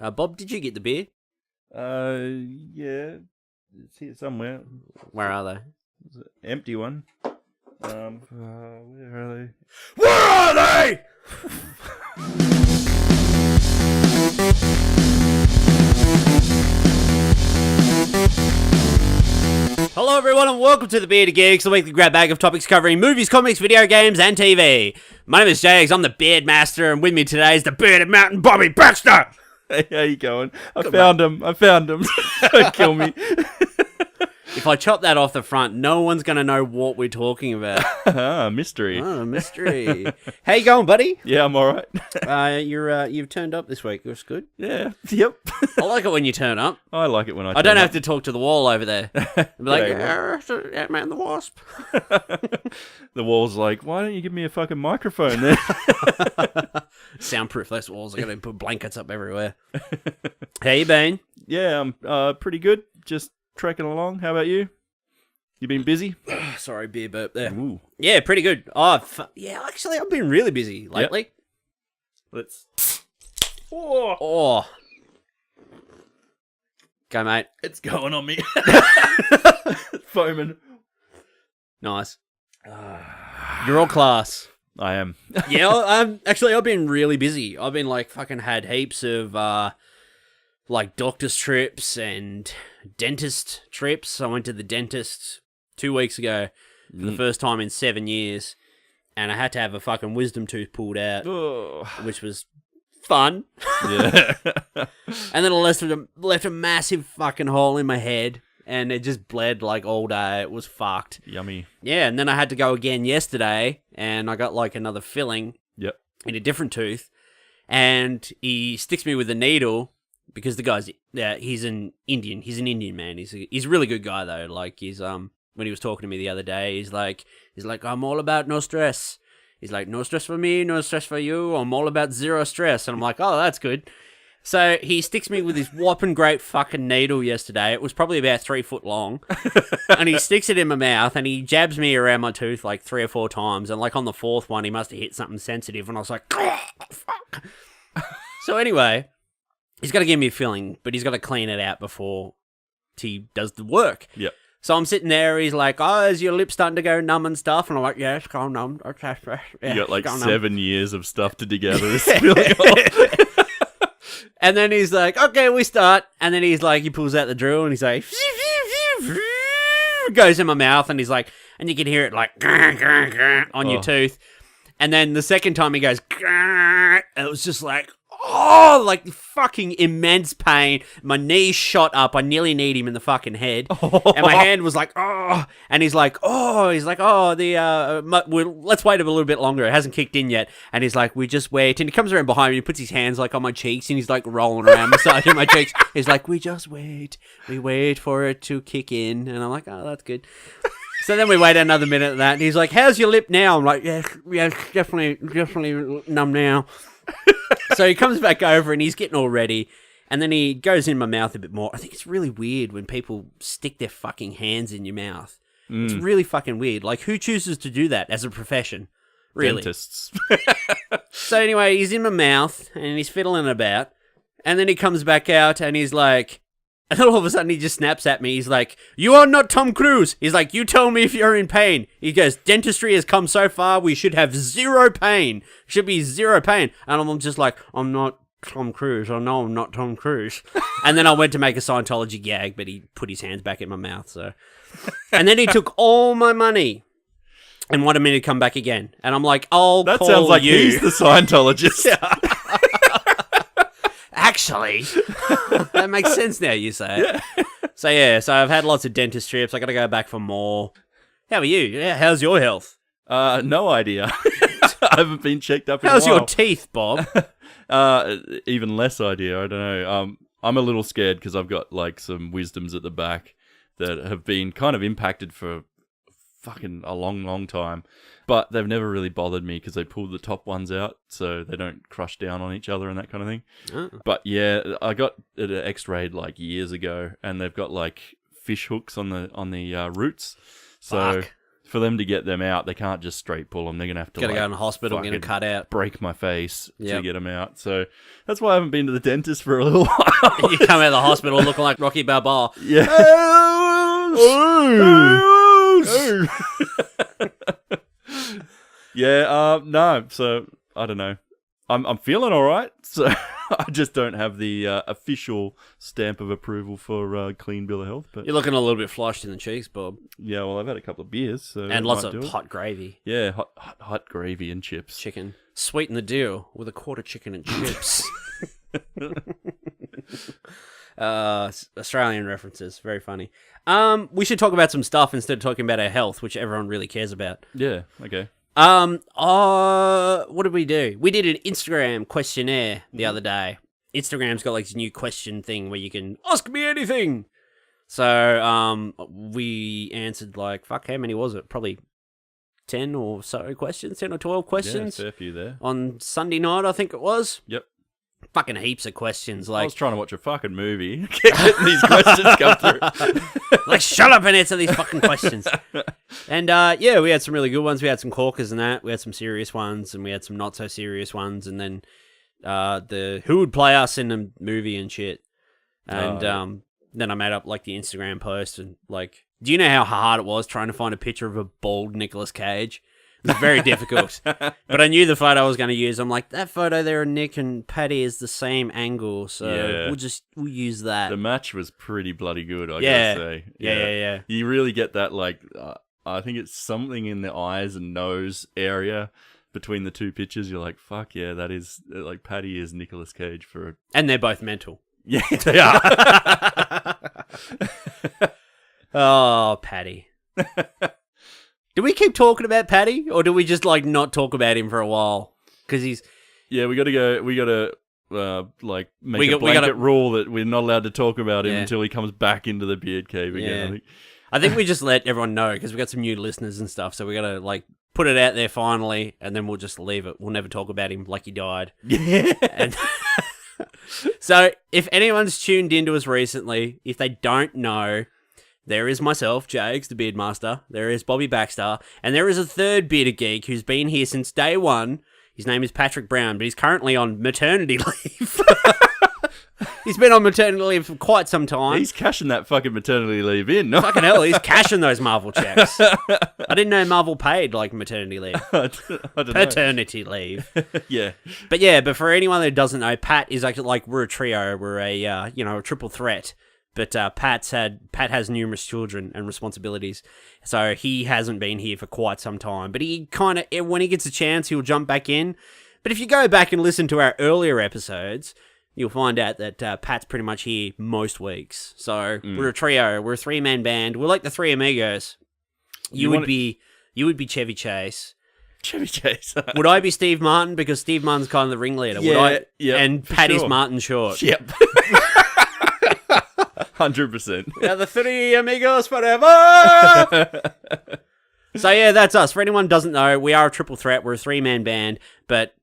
Bob, did you get the beer? Yeah. It's here somewhere. Where are they? It's an empty one. Where are they? Where are they? Hello everyone and welcome to the Bearded Geeks, the weekly grab bag of topics covering movies, comics, video games and TV. My name is Jags, I'm the Beard Master, and with me today is the Bearded Mountain Bobby Baxter! Hey, how you going? I found him. Don't kill me. If I chop that off the front, no one's going to know what we're talking about. Mystery. Oh, mystery. How you going, buddy? Yeah, I'm alright. You've turned up this week. That's good. Yeah. Yep. I like it when you turn up. I like it when I turn I don't have up. to talk to the wall over there. I'll be like, Yeah, Ant-Man the Wasp. The wall's like, why don't you give me a fucking microphone there? Soundproof those walls. I got to put blankets up everywhere. How you been? Yeah, I'm pretty good. Just trekking along. How about you? You been busy? Sorry, beer burp there. Ooh. Yeah, pretty good. Yeah, actually, I've been really busy lately. Yep. Let's... Oh, Go, mate. it's going on me. Foaming. Nice. You're all class. I am. Yeah, I've been really busy. I've been fucking had heaps of doctor's trips and dentist trips. I went to the dentist 2 weeks ago for the first time in 7 years, and I had to have a fucking wisdom tooth pulled out, which was fun. Yeah. And then I left a massive fucking hole in my head, and it just bled all day. It was fucked. Yummy. Yeah, and then I had to go again yesterday, and I got another filling Yep. in a different tooth, and he sticks me with a needle because the guy's he's an Indian. He's an Indian man. He's a really good guy though. He's when he was talking to me the other day, he's like I'm all about no stress. He's like, no stress for me, no stress for you. I'm all about zero stress. And I'm like, oh, that's good. So he sticks me with his whopping great fucking needle yesterday. It was probably about 3 foot long. And he sticks it in my mouth and he jabs me around my tooth 3 or 4 times. And on the 4th one, he must have hit something sensitive. And I was like, oh, fuck. So anyway, he's got to give me a filling, but he's got to clean it out before he does the work. Yep. So I'm sitting there, he's like, oh, is your lip starting to go numb and stuff? And I'm like, yeah, it's going numb. Yeah, You got 7 years of stuff to together. And then he's like, okay, we start. And then he's like, he pulls out the drill and he's like, goes in my mouth and he's like, and you can hear it on your tooth. And then the second time he goes, and it was just fucking immense pain. My knees shot up. I nearly kneed him in the fucking head. And my hand was like, oh. And he's like, let's wait a little bit longer. It hasn't kicked in yet. And he's like, we just wait. And he comes around behind me. He puts his hands on my cheeks and he's rolling around, massaging my cheeks. He's like, we just wait. We wait for it to kick in. And I'm like, oh, that's good. So then we wait another minute of that. And he's like, how's your lip now? I'm like, yeah, definitely numb now. So he comes back over and he's getting all ready. And then he goes in my mouth a bit more. I think it's really weird when people stick their fucking hands in your mouth. It's really fucking weird. Who chooses to do that as a profession? Really? Dentists. So anyway, he's in my mouth and he's fiddling about. And then he comes back out and he's like... And then all of a sudden he just snaps at me. He's like, you are not Tom Cruise. He's like, you tell me if you're in pain. He goes, dentistry has come so far, we should have zero pain. Should be zero pain. And I'm just like, I'm not Tom Cruise. I know I'm not Tom Cruise. And then I went to make a Scientology gag, but he put his hands back in my mouth. So, and then he took all my money and wanted me to come back again. And I'm like, that sounds like he's the Scientologist. Actually, that makes sense now you say it. Yeah. So I've had lots of dentist trips. I got to go back for more. How are you? Yeah, how's your health? No idea. I haven't been checked up in a while. How's your teeth, Bob? Even less idea. I don't know. I'm a little scared because I've got some wisdoms at the back that have been kind of impacted for fucking a long time. But they've never really bothered me because they pulled the top ones out so they don't crush down on each other and that kind of thing. Oh. But yeah, I got it x-rayed years ago and they've got fish hooks on the roots. So for them to get them out, they can't just straight pull them. They're gonna have to Gotta go in the hospital, get a cut out, break my face to Yep. get them out. So that's why I haven't been to the dentist for a little while. You come out of the hospital looking like Rocky Balboa. Yeah. Yeah. No. So I don't know. I'm feeling all right. So I just don't have the official stamp of approval for clean bill of health. But You're looking a little bit flushed in the cheeks, Bob. yeah, well, I've had a couple of beers, so And that lots might of do it. hot gravy. Yeah, hot gravy and chips. Chicken. Sweeten the deal with a quarter chicken and chips. Australian references. Very funny. We should talk about some stuff instead of talking about our health, which everyone really cares about. Yeah. Okay. What did we do? We did an Instagram questionnaire the other day. Instagram's got like this new question thing where you can ask me anything. So, we answered like, fuck, how many was it? Probably 10 or so questions, 10 or 12 questions. Yeah, fair few there. On Sunday night, I think it was. Yep. Fucking heaps of questions. I Like, was trying to watch a fucking movie. Getting these questions come through. like, shut up and answer these fucking questions. And, yeah, we had some really good ones. We had some corkers and that. We had some serious ones, and we had some not so serious ones. And then, who would play us in a movie and shit. And, then I made up, like, the Instagram post. And, like, do you know how hard it was trying to find a picture of a bald Nicolas Cage? It was very difficult. But I knew the photo I was going to use. I'm like, that photo there of Nick and Paddy is the same angle. So Yeah. we'll use that. The match was pretty bloody good, I Yeah. gotta say. Yeah. You really get that, like, I think it's something in the eyes and nose area between the two pictures. You're like, fuck yeah, that is, like, Paddy is Nicolas Cage for a... And they're both mental. Yeah, they are. Oh, Paddy. Do we keep talking about Paddy, or do we just like not talk about him for a while? Because he's Yeah, we gotta like make We a got- we blanket gotta- rule that we're not allowed to talk about him Yeah. until he comes back into the beard cave again. Yeah. I think. I think we just let everyone know because we got some new listeners and stuff. So we gotta like put it out there finally, and then we'll just leave it. We'll never talk about him like he died. Yeah. And so if anyone's tuned into us recently, if they don't know, there is myself, Jags, the Beardmaster. There is Bobby Baxter. And there is a third Bearded Geek who's been here since day one. His name is Patrick Brown, but he's currently on maternity leave. He's been on maternity leave for quite some time. He's cashing that fucking maternity leave in. No? Fucking hell, he's cashing those Marvel checks. I didn't know Marvel paid like maternity leave. I don't know. Paternity leave. Yeah. But for anyone that doesn't know, Pat is actually like, we're a trio. We're a triple threat. But Pat has numerous children and responsibilities, so he hasn't been here for quite some time. But he kind of, when he gets a chance, he'll jump back in. But if you go back and listen to our earlier episodes, you'll find out that Pat's pretty much here most weeks. So we're a trio. We're a three-man band. We're like the Three Amigos. You would be Chevy Chase. Chevy Chase. Would I be Steve Martin because Steve Martin's kind of the ringleader? Yeah, Would I? yeah, And for Patty's sure. Martin Short. Yep. 100%. Yeah, the Three Amigos forever. So yeah, that's us. For anyone who doesn't know, we are a triple threat. We're a three-man band, but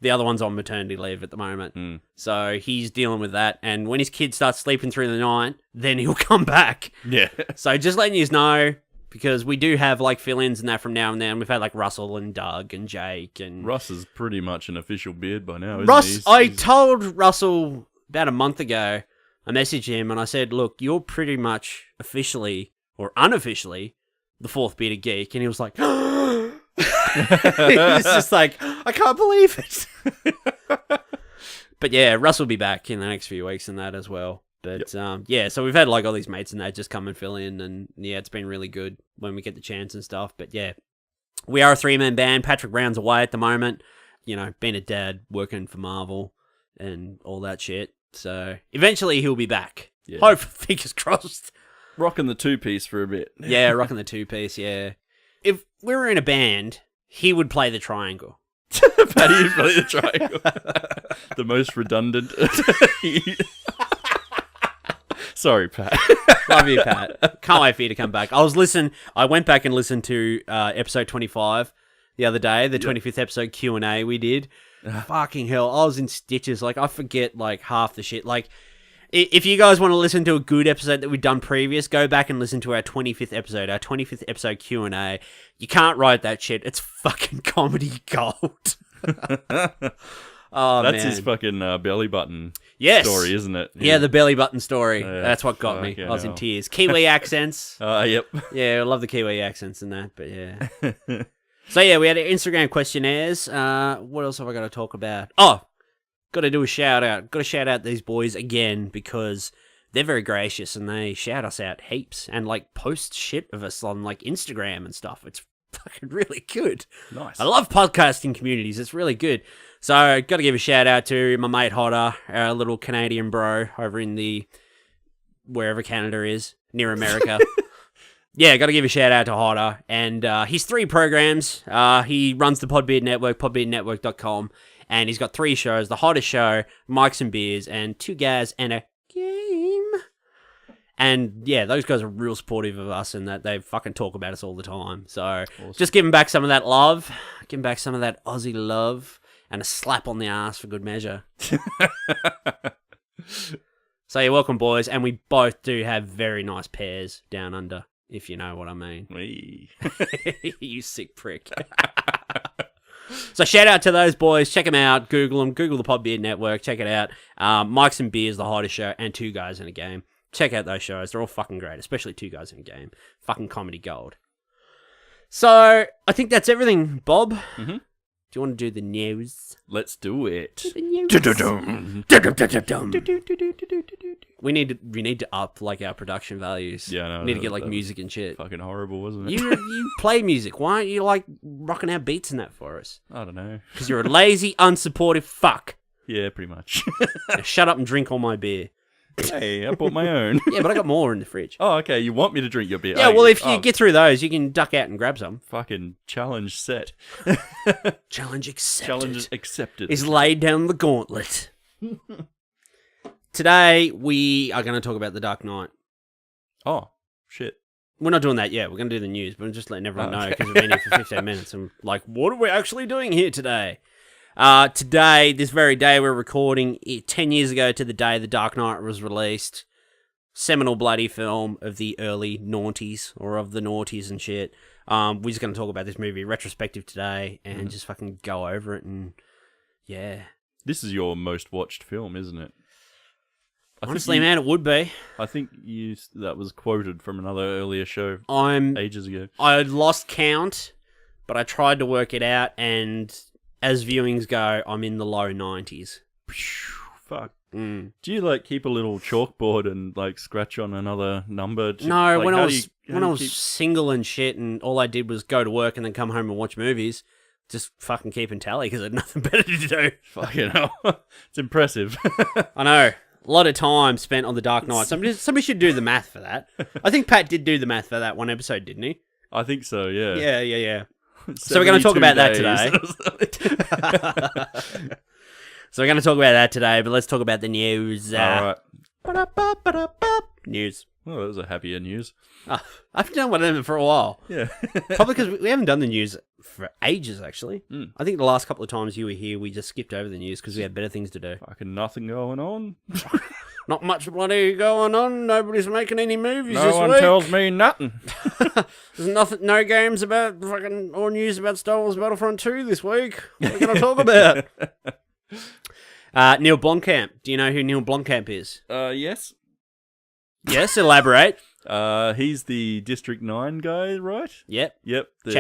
the other one's on maternity leave at the moment. So he's dealing with that. And when his kid starts sleeping through the night, then he'll come back. Yeah. So just letting you know, because we do have like fill-ins and that from now and then. We've had like Russell and Doug and Jake and Russ is pretty much an official beard by now, isn't Russ. he? I told Russell about a month ago. I messaged him and I said, "Look, you're pretty much officially or unofficially the fourth Bearded Geek," and he was like, he was just like, "I can't believe it." But yeah, Russ will be back in the next few weeks and that as well. But so we've had like all these mates and that just come and fill in, and yeah, it's been really good when we get the chance and stuff. But yeah, we are a three-man band. Patrick Brown's away at the moment, being a dad, working for Marvel and all that shit. So eventually he'll be back. Yeah. Hope, fingers crossed. Rocking the two-piece for a bit. Yeah, rocking the two-piece, yeah. If we were in a band, he would play the triangle. Paddy would play the triangle. The most redundant. Sorry, Pat. Love you, Pat. Can't wait for you to come back. I went back and listened to episode 25 the other day, the 25th episode Q&A we did. Fucking hell, I was in stitches. Like, I forget, like, half the shit. Like, If you guys want to listen to a good episode that we've done previous, go back and listen to our 25th episode Q&A. You can't write that shit. It's fucking comedy gold. Oh, That's man. his fucking belly button story, isn't it? Yeah, the belly button story. Yeah, That's what got me. I was in tears. Kiwi accents. Yep. Yeah, I love the Kiwi accents and that, but yeah. So yeah, we had Instagram questionnaires. What else have I got to talk about? Oh, got to do a shout out. Got to shout out these boys again because they're very gracious and they shout us out heaps and like post shit of us on like Instagram and stuff. It's fucking really good. Nice. I love podcasting communities. It's really good. So, got to give a shout out to my mate Hodder, our little Canadian bro over in the wherever Canada is, near America. Yeah, got to give a shout out to Hodder and his 3 programs. He runs the Podbeard Network, podbeardnetwork.com, and he's got 3 shows: The Hottest Show, Mics and Beers, and 2 guys and a game. And yeah, those guys are real supportive of us and that they fucking talk about us all the time. So Awesome. Just give them back some of that love, give them back some of that Aussie love, and a slap on the ass for good measure. So you're welcome, boys, and we both do have very nice pairs down under, if you know what I mean. Wee. You sick prick. So shout out to those boys. Check them out. Google them. Google the Podbeard Network. Check it out. Mics and Beers, The Hottest Show, and 2 Guys in a Game. Check out those shows. They're all fucking great, especially 2 Guys in a Game. Fucking comedy gold. So I think that's everything, Bob. Mm-hmm. Do you want to do the news? Let's do it. We need to up like our production values. Yeah, no, we need to get like music and shit. Fucking horrible, wasn't it? You play music. Why aren't you like rocking out beats and that for us? I don't know. Because you're a lazy, unsupportive fuck. Yeah, pretty much. Now shut up and drink all my beer. Hey, I bought my own. Yeah, but I got more in the fridge. Oh, okay. You want me to drink your beer? Yeah, well, if you get through those, you can duck out and grab some. Fucking challenge set. Challenge accepted. Challenge accepted. Is laid down the gauntlet. Today, we are going to talk about The Dark Knight. Oh, shit. We're not doing that yet. We're going to do the news, but I'm just letting everyone know okay. because we've been here for 15 minutes. I'm like, what are we actually doing here today? Today, this very day we're recording, 10 years ago to the day The Dark Knight was released. Seminal bloody film of the early noughties, or of the noughties and shit. We're just going to talk about this movie, retrospective today, and just fucking go over it, and yeah. This is your most watched film, isn't it? Honestly, man, it would be. I think that was quoted from another earlier show ages ago. I lost count, but I tried to work it out, and as viewings go, I'm in the low 90s. Fuck. Do you like keep a little chalkboard and like scratch on another number? No, like, when I was single and shit, and all I did was go to work and then come home and watch movies, just fucking keeping tally because I had nothing better to do. Fucking hell, it's impressive. I know. A lot of time spent on The Dark Knight. Somebody should do the math for that. I think Pat did do the math for that one episode, didn't he? I think so. Yeah. Yeah. So we're going to talk about that today. So we're going to talk about that today, but let's talk about the news. All right. News. Oh, that was a happier news. Oh, I haven't done one of them for a while. Yeah. Probably because we haven't done the news for ages, actually. Mm. I think the last couple of times you were here, we just skipped over the news because we had better things to do. Fucking nothing going on. Not much bloody going on. Nobody's making any movies No this one week. tells me nothing. There's nothing, no games about fucking, or news about Star Wars Battlefront 2 this week. What are we going to talk about? Neil Blomkamp. Do you know who Neil Blomkamp is? Yes. Yes, elaborate. He's the District 9 guy, right? Yep. The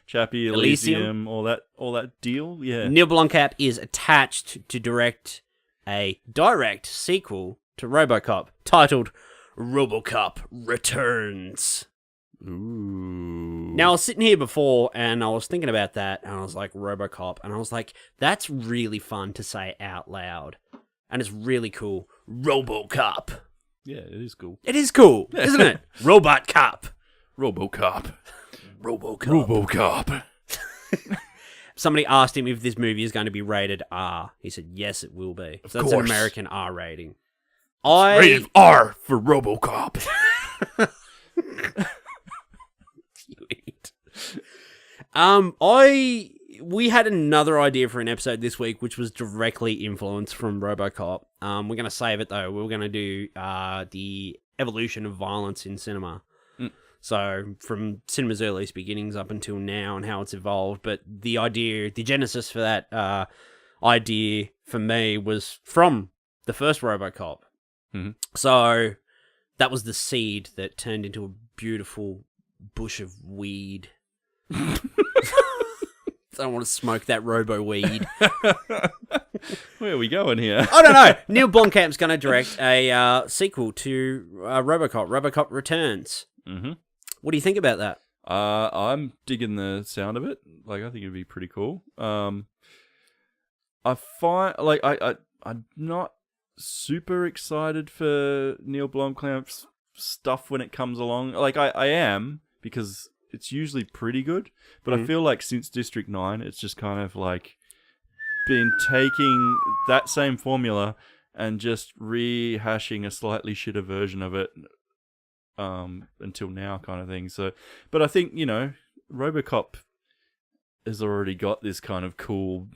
Chappie, Elysium, all that deal. Yeah. Neil Blomkamp is attached to direct a direct sequel to Robocop titled Robocop Returns. Ooh. Now, I was sitting here before and I was thinking about that and I was like, Robocop. And I was like, that's really fun to say out loud. And it's really cool. Robocop. Yeah, it is cool. It is cool, isn't it? Robot Cop. Robocop. Robocop. Somebody asked him if this movie is going to be rated R. He said, yes, it will be. So that's an American R rating. Rated R for Robocop. You idiot. I we had another idea for an episode this week, which was directly influenced from Robocop. We're going to save it, though. We're going to do the evolution of violence in cinema. So from cinema's earliest beginnings up until now and how it's evolved. But the idea, the genesis for that idea for me was from the first Robocop. Mm-hmm. So that was the seed that turned into a beautiful bush of weed. I don't want to smoke that robo weed. Where are we going here? I don't know. Neil Blomkamp's going to direct a sequel to Robocop. Robocop Returns. Mm-hmm. What do you think about that? I'm digging the sound of it. Like, I think it'd be pretty cool. I find, like, I'm not super excited for Neil Blomkamp's stuff when it comes along. Like, I am, because it's usually pretty good. But I feel like since District 9, it's just kind of, like, been taking that same formula and just rehashing a slightly shitter version of it until now, kind of thing. So, but I think, you know, Robocop has already got this kind of cool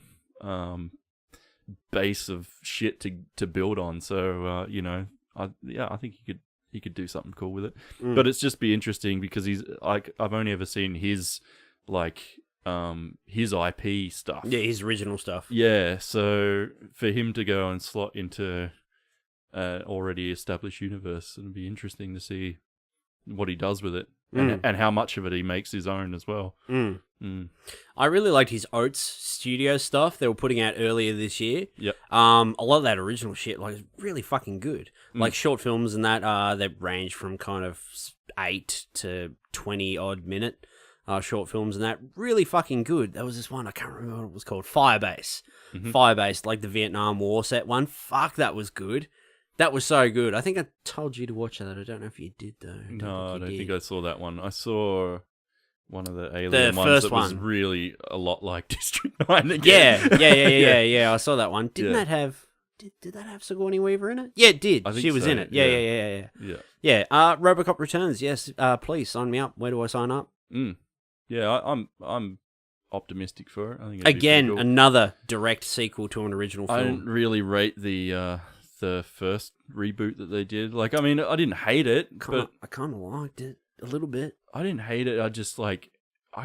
base of shit to build on. So, you know, I think he could do something cool with it. But it's just be interesting because he's like, I've only ever seen his like his IP stuff. Yeah, his original stuff. Yeah, so for him to go and slot into already established universe, it'll be interesting to see what he does with it and how much of it he makes his own as well. I really liked his Oats studio stuff they were putting out earlier this year. Yep. A lot of that original shit, like, is really fucking good. Like, short films and that, that range from kind of 8 to 20 odd minute short films and that, really fucking good. There was this one, I can't remember what it was called, Firebase. Firebase, like the Vietnam War set one. Fuck, that was good. That was so good. I think I told you to watch that. I don't know if you did, though. No, I don't think I saw that one. I saw one of the alien ones that was really a lot like District 9 again. Yeah. I saw that one. Didn't that have... Did that have Sigourney Weaver in it? Yeah, it did. She was in it. Yeah. Robocop Returns. Yes, please sign me up. Where do I sign up? Yeah, I'm optimistic for it. I think again, cool. Another direct sequel to an original film. I didn't really rate the first reboot that they did. Like, I mean, I didn't hate it, but I kind of liked it a little bit. I didn't hate it. I just I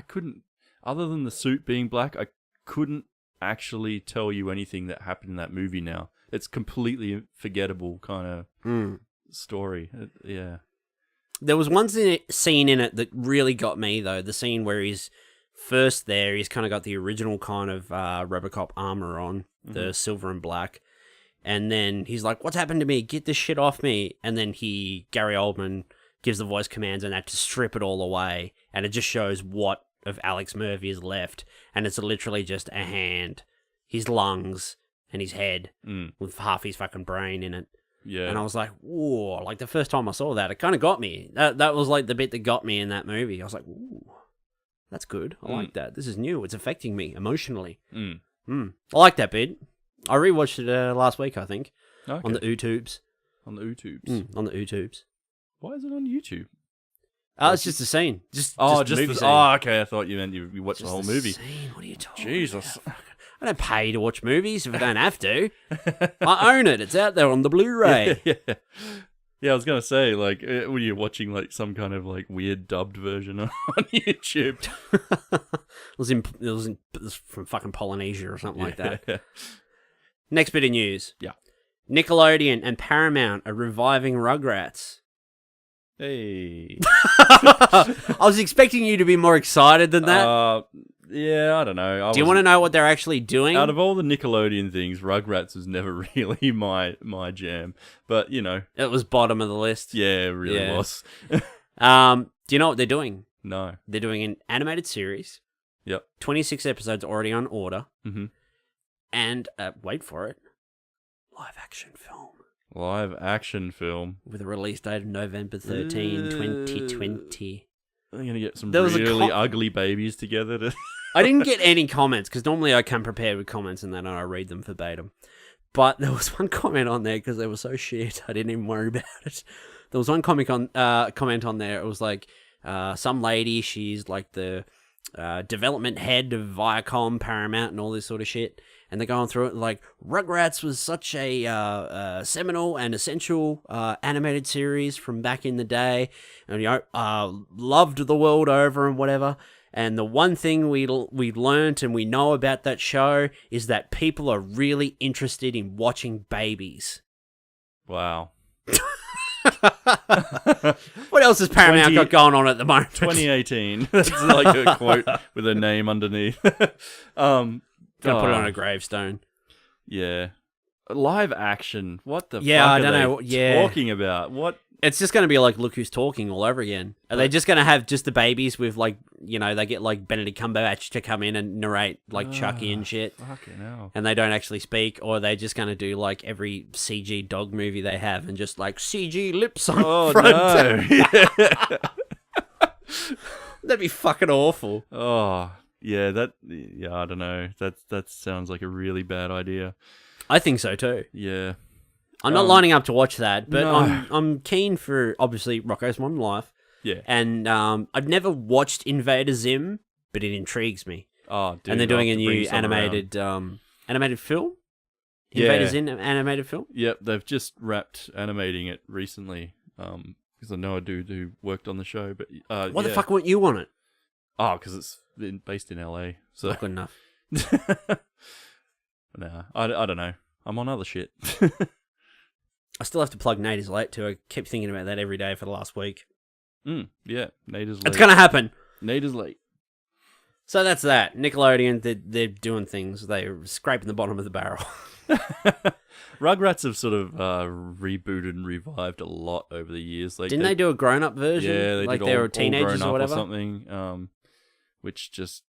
couldn't, other than the suit being black, I couldn't actually tell you anything that happened in that movie now. It's completely forgettable kind of story. Yeah. There was one scene in it that really got me, though. The scene where he's first there, he's kind of got the original kind of Robocop armor on, the silver and black. And then he's like, what's happened to me? Get this shit off me. And then Gary Oldman gives the voice commands and that to strip it all away. And it just shows what of Alex Murphy is left. And it's literally just a hand, his lungs, and his head with half his fucking brain in it. Yeah. And I was like, whoa, like the first time I saw that, it kind of got me. That was like the bit that got me in that movie. I was like, ooh, that's good. I like that. This is new. It's affecting me emotionally. I like that bit. I rewatched it last week, I think. Okay. On the YouTubes. On the YouTubes? On the YouTubes. Why is it on YouTube? It's just a scene. Just movie scene. Oh, okay. I thought you meant you watched the whole movie. Scene. What are you talking Jesus. about? I don't pay to watch movies if I don't have to. I own it. It's out there on the Blu-ray. Yeah, I was going to say, like, were you watching, like, some kind of, like, weird dubbed version on YouTube? it was from fucking Polynesia or something like that. Next bit of news. Yeah. Nickelodeon and Paramount are reviving Rugrats. Hey. I was expecting you to be more excited than that. Yeah, I don't know. Do you want to know what they're actually doing? Out of all the Nickelodeon things, Rugrats was never really my jam. But, you know. It was bottom of the list. Yeah, it really was. Do you know what they're doing? No. They're doing an animated series. Yep. 26 episodes already on order. Mm-hmm. And, wait for it, live action film. Live action film. With a release date of November 13, 2020. I'm going to get some really ugly babies together to... I didn't get any comments, because normally I come prepared with comments and then I read them verbatim. But there was one comment on there, because they were so shit, I didn't even worry about it. There was one comment on there, it was like, some lady, she's like the development head of Viacom, Paramount, and all this sort of shit. And they're going through it like, Rugrats was such a seminal and essential animated series from back in the day, and loved the world over and whatever. And the one thing we learned and we know about that show is that people are really interested in watching babies. Wow. What else has Paramount got going on at the moment? 2018. That's like a quote with a name underneath. Gonna put it on a gravestone. Yeah. Live action. What the fuck I are don't they know. talking about? What? It's just gonna be like Look Who's Talking all over again. Are they just gonna have just the babies with like, they get like Benedict Cumberbatch to come in and narrate like Chucky and shit? Fucking hell. And they don't actually speak, or are they just gonna do like every CG dog movie they have and just like CG lips on front? No. That'd be fucking awful. Oh. Yeah, I don't know. That sounds like a really bad idea. I think so too. Yeah. I'm not lining up to watch that, but no. I'm keen for, obviously, Rocko's Modern Life. Yeah. And I've never watched Invader Zim, but it intrigues me. Oh, dude. And they're doing a new animated film? Invader Zim animated film? Yep, they've just wrapped animating it recently. Because I know a dude who worked on the show, but Why the fuck weren't you on it? Oh, because it's based in LA. So not good enough. Nah, I don't know. I'm on other shit. I still have to plug Nate is Late too. I keep thinking about that every day for the last week. Yeah, Nate is Late. It's gonna happen. Nate is Late. So that's that. Nickelodeon, they're doing things. They're scraping the bottom of the barrel. Rugrats have sort of rebooted and revived a lot over the years. Like, Didn't they do a grown-up version? Yeah, like they were teenagers or whatever. Or something. Which just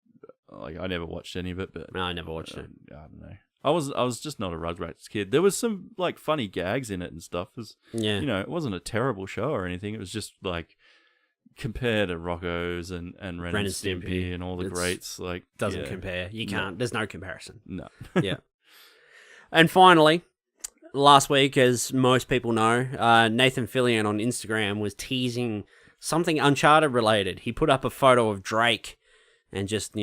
I never watched any of it, but no, I never watched it. I don't know. I was just not a Rugrats kid. There was some like funny gags in it and stuff. It wasn't a terrible show or anything. It was just like compared to Rocko's and Ren and Stimpy and all the greats. Like doesn't compare. You can't. No. There's no comparison. No. Yeah. And finally, last week, as most people know, Nathan Fillion on Instagram was teasing something Uncharted related. He put up a photo of Drake and just,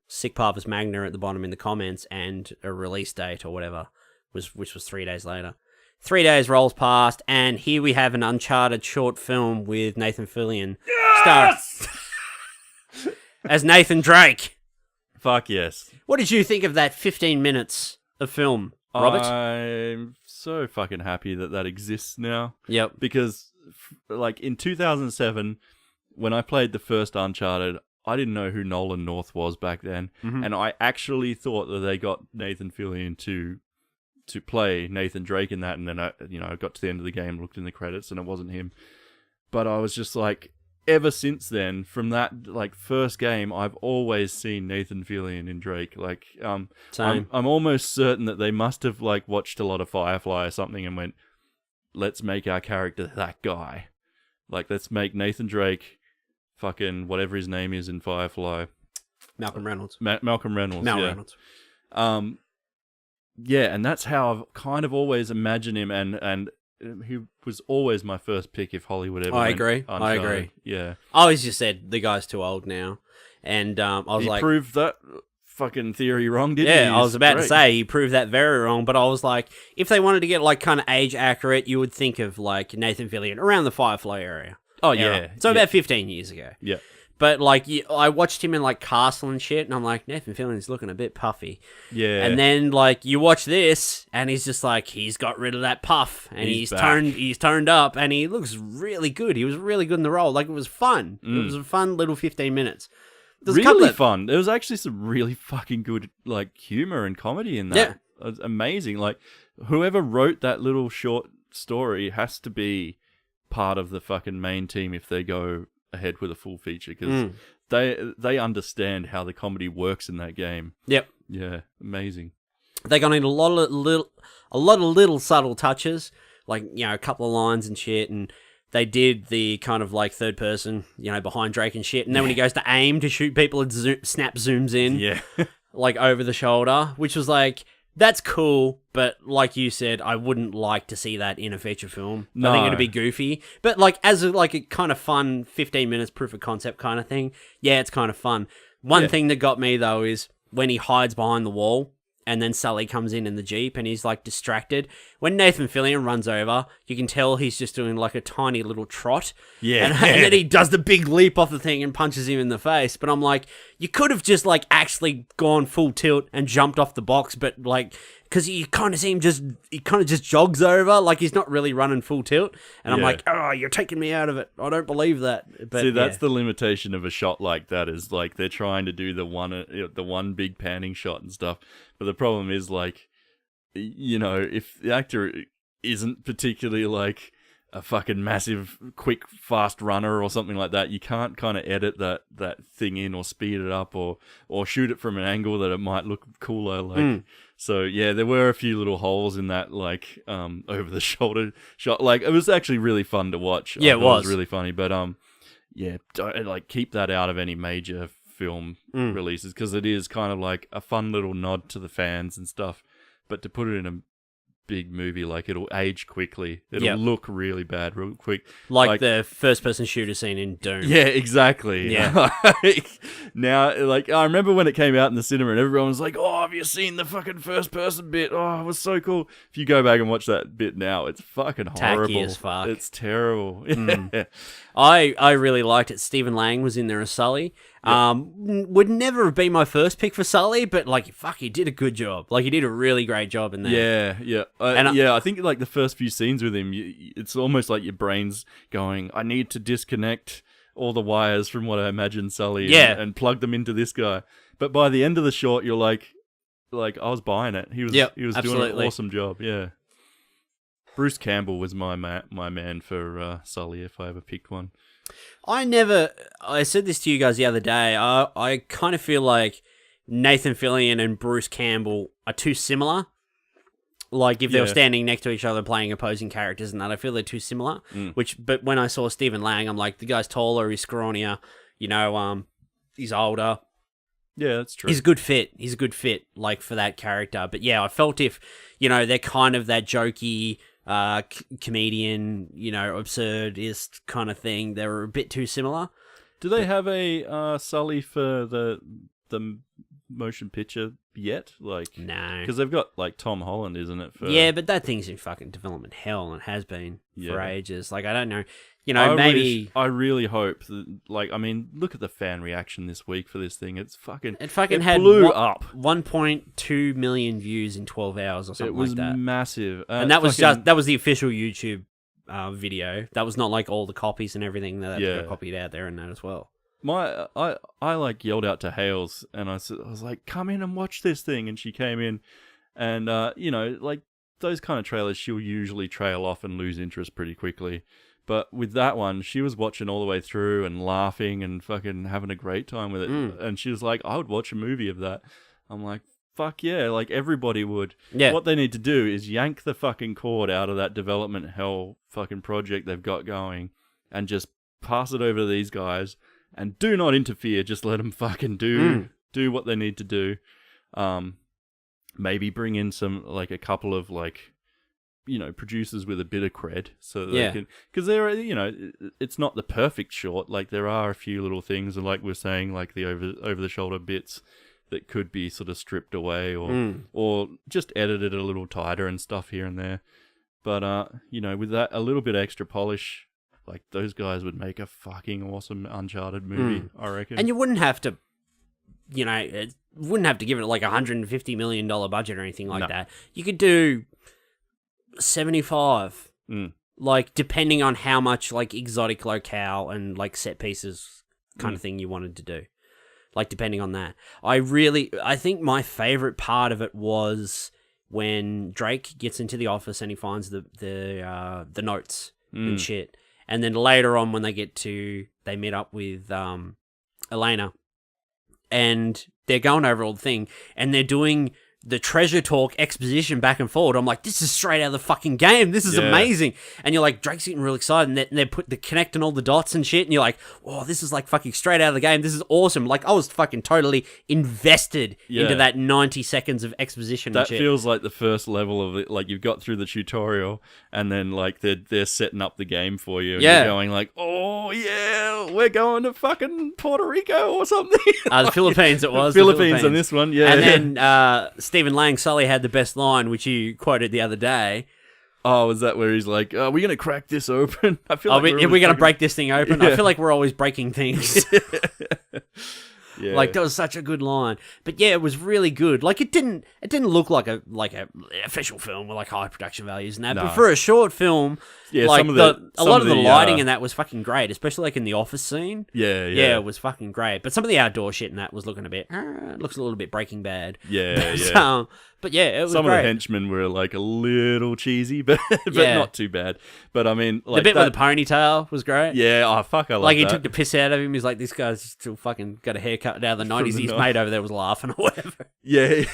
Sick Parvis Magna at the bottom in the comments and a release date or whatever, which was 3 days later. 3 days rolls past, and here we have an Uncharted short film with Nathan Fillion. Yes! As Nathan Drake. Fuck yes. What did you think of that 15 minutes of film, Robert? I'm so fucking happy that exists now. Yep. Because, like, in 2007, when I played the first Uncharted, I didn't know who Nolan North was back then, and I actually thought that they got Nathan Fillion to play Nathan Drake in that, and then I got to the end of the game, looked in the credits, and it wasn't him. But I was just like, ever since then, from that like first game, I've always seen Nathan Fillion in Drake. Like, Same. I'm almost certain that they must have like watched a lot of Firefly or something and went, let's make our character that guy. Like, let's make Nathan Drake fucking whatever his name is in Firefly. Malcolm Reynolds. Malcolm Reynolds. Reynolds. Yeah, and that's how I've kind of always imagined him, and he was always my first pick if Hollywood ever. I agree. Yeah. I always just said the guy's too old now, and I was like, he proved that fucking theory wrong, didn't he? Yeah, I was about to say he proved that very wrong, but I was like, if they wanted to get like kind of age accurate, you would think of like Nathan Fillion around the Firefly area. Oh yeah, so about 15 years ago. Yeah. But like, I watched him in like Castle and shit, and I'm like, Nathan Fillion's looking a bit puffy. Yeah. And then like you watch this, and he's just like, he's got rid of that puff, and he's toned up, and he looks really good. He was really good in the role. Like, it was fun. It was a fun little 15 minutes. Really fun. There was actually some really fucking good like humor and comedy in that. Yeah. It was amazing. Like, whoever wrote that little short story has to be part of the fucking main team if they go ahead with a full feature, because they understand how the comedy works in that game. Yep. Yeah, amazing. They got in a lot of little subtle touches, like, a couple of lines and shit, and they did the kind of like third person, behind Drake and shit, and then when he goes to aim to shoot people, it snap zooms in, yeah, like over the shoulder, which was like, that's cool, but like you said, I wouldn't like to see that in a feature film. No. I think it'd be goofy. But like as a kind of fun 15 minutes proof of concept kind of thing, yeah, it's kind of fun. One thing that got me, though, is when he hides behind the wall and then Sully comes in the Jeep and he's, like, distracted. When Nathan Fillion runs over, you can tell he's just doing, like, a tiny little trot. Yeah. And then he does the big leap off the thing and punches him in the face. But I'm like, you could have just, like, actually gone full tilt and jumped off the box, but, like... Because you kind of see him he kind of just jogs over, like he's not really running full tilt. And I'm like, oh, you're taking me out of it. I don't believe that. But, see, that's the limitation of a shot like that, is like they're trying to do the one big panning shot and stuff. But the problem is, like, you know, if the actor isn't particularly like a fucking massive, quick, fast runner or something like that, you can't kind of edit that thing in or speed it up or shoot it from an angle that it might look cooler. Like, so yeah, there were a few little holes in that, like, over the shoulder shot. Like, it was actually really fun to watch. Yeah, it was really funny. But yeah, don't, like, keep that out of any major film releases, because it is kind of like a fun little nod to the fans and stuff. But to put it in a big movie, like, it'll age quickly. It'll look really bad real quick. Like the first-person shooter scene in Doom. Yeah, exactly. Yeah. Now, like, I remember when it came out in the cinema and everyone was like, oh, have you seen the fucking first-person bit? Oh, it was so cool. If you go back and watch that bit now, it's fucking horrible. Tacky as fuck. It's terrible. I really liked it. Stephen Lang was in there as Sully. Would never have been my first pick for Sully, but, like, fuck, he did a good job. Like, he did a really great job in there. Yeah. I think, like, the first few scenes with him, it's almost like your brain's going, I need to disconnect all the wires from what I imagine Sully and plug them into this guy. But by the end of the short, you're like I was buying it. He was doing an awesome job. Yeah. Bruce Campbell was my man for Sully, if I ever picked one. I said this to you guys the other day. I kind of feel like Nathan Fillion and Bruce Campbell are too similar. Like, if they were standing next to each other playing opposing characters and that, I feel they're too similar. But when I saw Stephen Lang, I'm like, the guy's taller, he's scrawnier, you know, he's older. Yeah, that's true. He's a good fit, like, for that character. But yeah, I felt if, you know, they're kind of that jokey, comedian, you know, absurdist kind of thing, they were a bit too similar. Do they have a Sully for the motion picture yet? Like, no, because they've got, like, Tom Holland, isn't it? Yeah, but that thing's in fucking development hell and has been for ages. Like, I don't know. You know, maybe... I really hope that, like, I mean, look at the fan reaction this week for this thing. It blew up. 1.2 million views in 12 hours or something like that. It was massive. And that was that was the official YouTube video. That was not, like, all the copies and everything that got copied out there and that as well. I like yelled out to Hales and I was like, come in and watch this thing. And she came in and, you know, like, those kind of trailers, she'll usually trail off and lose interest pretty quickly. But with that one, she was watching all the way through and laughing and fucking having a great time with it. And she was like, I would watch a movie of that. I'm like, fuck yeah, like, everybody would. Yeah. What they need to do is yank the fucking cord out of that development hell fucking project they've got going and just pass it over to these guys and do not interfere. Just let them fucking do what they need to do. Maybe bring in some, like, a couple of, like, you know, producers with a bit of cred, so that they can, because there are, you know, it's not the perfect short. Like, there are a few little things, and like we're saying, like the over the shoulder bits that could be sort of stripped away or just edited a little tighter and stuff here and there. But you know, with that a little bit extra polish, like, those guys would make a fucking awesome Uncharted movie, I reckon. And you wouldn't have to, you know, wouldn't have to give it like $150 million budget or anything like that. You could do 75, like, depending on how much, like, exotic locale and, like, set pieces kind of thing you wanted to do, like, depending on that. I think my favorite part of it was when Drake gets into the office and he finds the notes and shit, and then later on when they meet up with Elena and they're going over all the thing and they're doing the treasure talk exposition back and forward. I'm like, this is straight out of the fucking game. This is amazing. And you're like, Drake's getting really excited, and they put the connecting all the dots and shit, and you're like, oh, this is like fucking straight out of the game. This is awesome. Like, I was fucking totally invested into that 90 seconds of exposition. That and shit. feels like the first level of it. Like, you've got through the tutorial, and then like they're setting up the game for you, and you're going like, oh yeah, we're going to fucking Puerto Rico or something. The Philippines, it was Philippines on this one, yeah. And then Stephen Lang Sully had the best line, which you quoted the other day. Oh, is that where he's like, "Are we gonna crack this open?" I feel like we're gonna break this thing open. I feel like we're always breaking things. Yeah. Like, that was such a good line. But yeah, it was really good. Like, it didn't look like a official film with like high production values and that. No. But for a short film, like a lot of the lighting in that was fucking great, especially like in the office scene. Yeah, it was fucking great. But some of the outdoor shit in that was looking looks a little bit Breaking Bad. Yeah. But yeah, it was some great. of the henchmen were like a little cheesy, but not too bad. But I mean, like the bit with the ponytail was great. Yeah, oh fuck, I like he that. took the piss out of him. He's like, this guy's still fucking got a haircut out of the 90s. His mate over there was laughing or whatever. Yeah,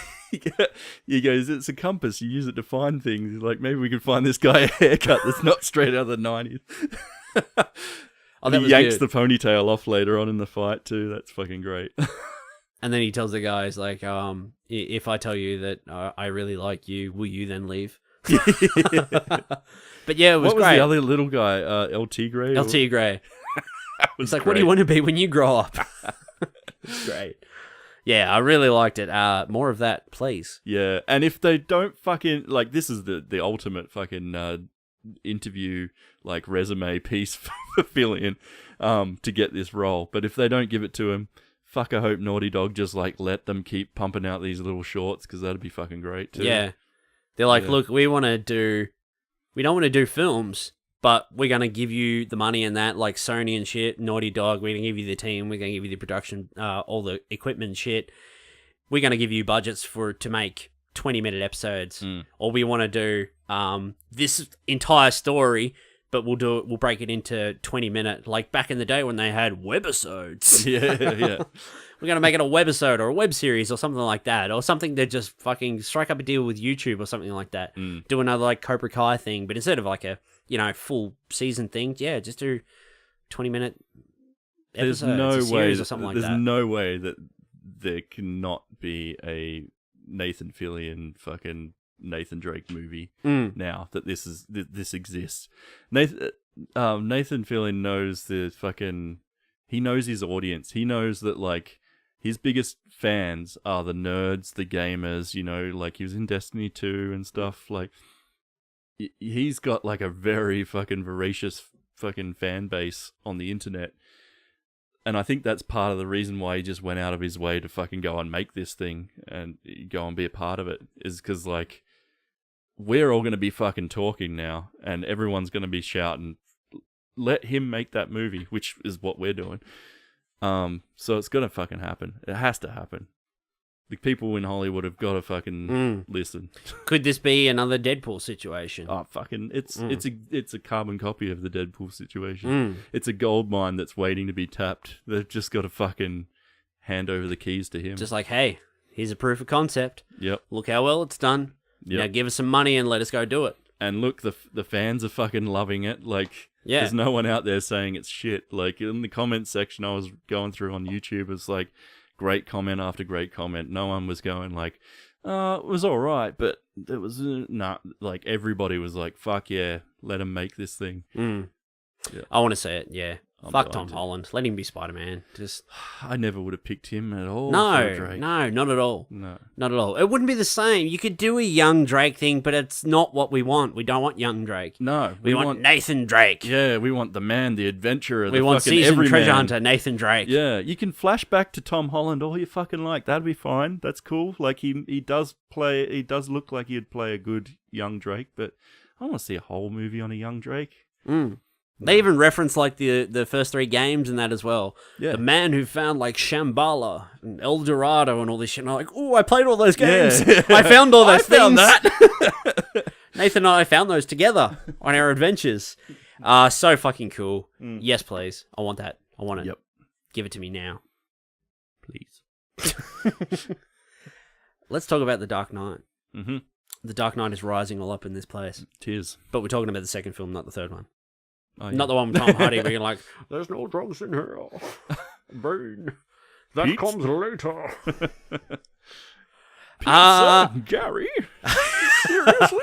he goes, it's a compass. You use it to find things. He's like, maybe we could find this guy a haircut that's not straight out of the 90s. He yanks the ponytail off later on in the fight too. That's fucking great. And then he tells the guys, like, if I tell you that I really like you, will you then leave? But yeah, it was great. What was the other little guy? El Tigre? El Tigre. It's like, great. what do you want to be when you grow up? It's great. Yeah, I really liked it. More of that, please. Yeah, and if they don't fucking... Like, this is the ultimate fucking interview, like, resume piece for Fillion to get this role. But if they don't give it to him... Fuck, I hope Naughty Dog just, like, let them keep pumping out these little shorts, because that'd be fucking great, too. Yeah. They're like, look, we don't want to do films, but we're going to give you the money and that, like Sony and shit, Naughty Dog, we're going to give you the team, we're going to give you the production, all the equipment and shit. We're going to give you budgets to make 20-minute episodes. Or we want to do this entire story, but we'll break it into 20-minute, like back in the day when they had webisodes. Yeah. We're going to make it a webisode or a web series or something like that, or something that just fucking strike up a deal with YouTube or something like that. Do another like Cobra Kai thing, but instead of like a, full season thing, just do 20-minute episodes, series or something like that. There's no way that there cannot be a Nathan Fillion fucking Nathan Drake movie now that this exists. Nathan Fillion knows he knows his audience. He knows that like his biggest fans are the nerds, the gamers, like he was in Destiny 2 and stuff. Like he's got like a very fucking voracious fucking fan base on the internet. And I think that's part of the reason why he just went out of his way to fucking go and make this thing and go and be a part of it, is because like we're all going to be fucking talking now, and everyone's going to be shouting, let him make that movie, which is what we're doing. So it's going to fucking happen. It has to happen. The people in Hollywood have got to fucking listen. Could this be another Deadpool situation? Oh, fucking, it's a carbon copy of the Deadpool situation. It's a gold mine that's waiting to be tapped. They've just got to fucking hand over the keys to him. Just like, hey, here's a proof of concept. Yep. Look how well it's done. Yep. Now give us some money and let us go do it. And look, the fans are fucking loving it. Like, there's no one out there saying it's shit. Like, in the comments section I was going through on YouTube, it's like, great comment after great comment. No one was going like, it was all right, but it was not. Like, everybody was like, fuck yeah, let him make this thing. Yeah. I want to say it, yeah. Fuck Tom Holland. Let him be Spider-Man. I never would have picked him at all. No, not at all. No. Not at all. It wouldn't be the same. You could do a young Drake thing, but it's not what we want. We don't want young Drake. No. We want Nathan Drake. Yeah, we want the man, the adventurer, we want seasoned treasure hunter, Nathan Drake. Yeah, you can flash back to Tom Holland all you fucking like. That'd be fine. That's cool. Like, he does look like he'd play a good young Drake, but I want to see a whole movie on a young Drake. They even reference like the first 3 games and that as well. Yeah. The man who found like Shambhala and El Dorado and all this shit. And I'm like, oh, I played all those games. Yeah. I found all those things. Found that. Nathan and I found those together on our adventures. So fucking cool. Yes, please. I want that. I want it. Yep. Give it to me now. Please. let's talk about The Dark Knight. Mm-hmm. The Dark Knight is rising all up in this place. Tears. But we're talking about the second film, not the third one. Oh, Not the one with Tom Hardy being like, there's no drugs in here. Brain. That Pete? comes later. Pizza, Gary. Seriously?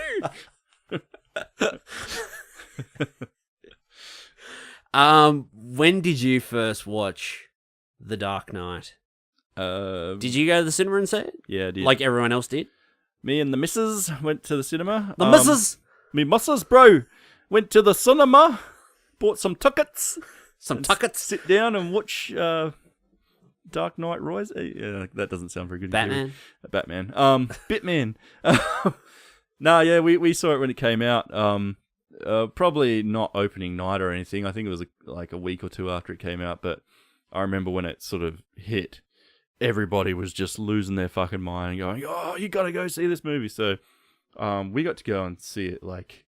When did you first watch The Dark Knight? Did you go to the cinema and see it? Yeah, I did. Like everyone else did? Me and the missus went to the cinema. The missus? Me missus, bro. Went to the cinema. Bought some tickets. Some tuckets? Sit down and watch Dark Knight Rise. Yeah, that doesn't sound very good. Batman? Batman. Bitman. No, yeah, we saw it when it came out. Probably not opening night or anything. I think it was like a week or two after it came out. But I remember when it sort of hit, everybody was just losing their fucking mind and going, "Oh, you gotta go see this movie." So, we got to go and see it like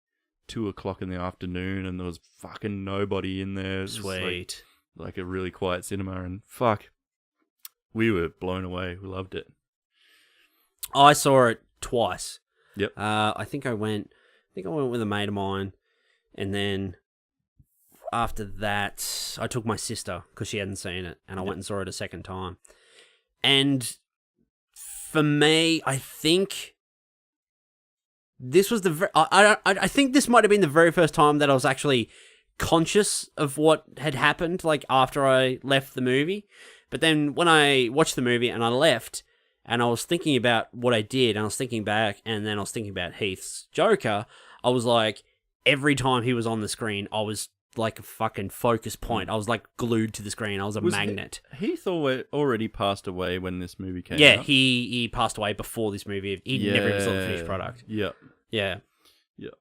2:00 in the afternoon, and there was fucking nobody in there. It was Sweet. like a really quiet cinema, and fuck, we were blown away. We loved it. I saw it twice. Yep. I think I went with a mate of mine, and then after that, I took my sister because she hadn't seen it, and I went and saw it a second time. And for me, I think this was I think this might have been the very first time that I was actually conscious of what had happened, like after I left the movie. But then when I watched the movie and I left, and I was thinking about what I did, and I was thinking back, and then I was thinking about Heath's Joker, I was like, every time he was on the screen, I was like a fucking focus point. I was like glued to the screen. I was a magnet. Heath already passed away when this movie came out. Yeah, he passed away before this movie. He never even saw the finished product. Yep. Yeah. Yep.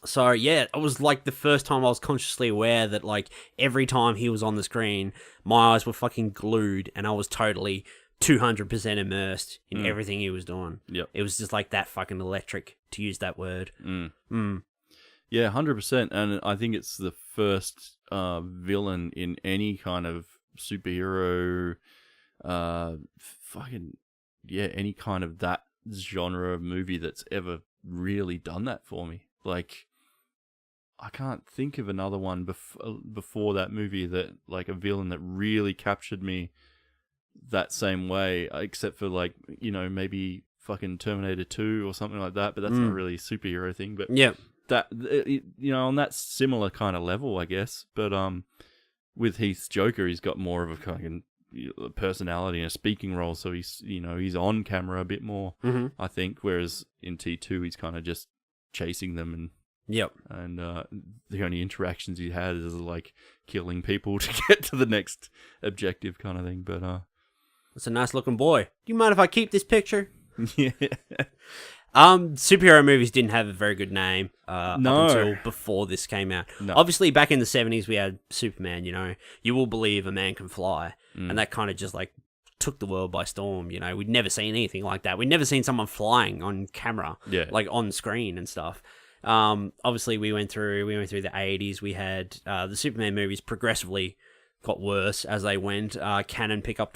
So, yeah, it was like the first time I was consciously aware that, like, every time he was on the screen, my eyes were fucking glued, and I was totally 200% immersed in everything he was doing. Yep. It was just like that fucking electric, to use that word. Yeah, 100%. And I think it's the first villain in any kind of superhero, any kind of that genre of movie that's ever really done that for me. Like, I can't think of another one before that movie that, like, a villain that really captured me that same way, except for, like, you know, maybe fucking Terminator 2 or something like that, but that's not really a superhero thing. But yeah, that, you know, on that similar kind of level, I guess. But with Heath's Joker, he's got more of a kind of personality and a speaking role, so he's, you know, he's on camera a bit more, I think, whereas in T2 he's kind of just chasing them, and the only interactions he has is like killing people to get to the next objective kind of thing. But it's a nice looking boy. Do you mind if I keep this picture? Yeah. Superhero movies didn't have a very good name up No. until before this came out. No. Obviously, back in the 70s, we had Superman, you know. You will believe a man can fly. And that kind of just, like, took the world by storm, you know. We'd never seen anything like that. We'd never seen someone flying on camera, like, on screen and stuff. Obviously, we went through the 80s. We had the Superman movies progressively got worse as they went. Canon picked up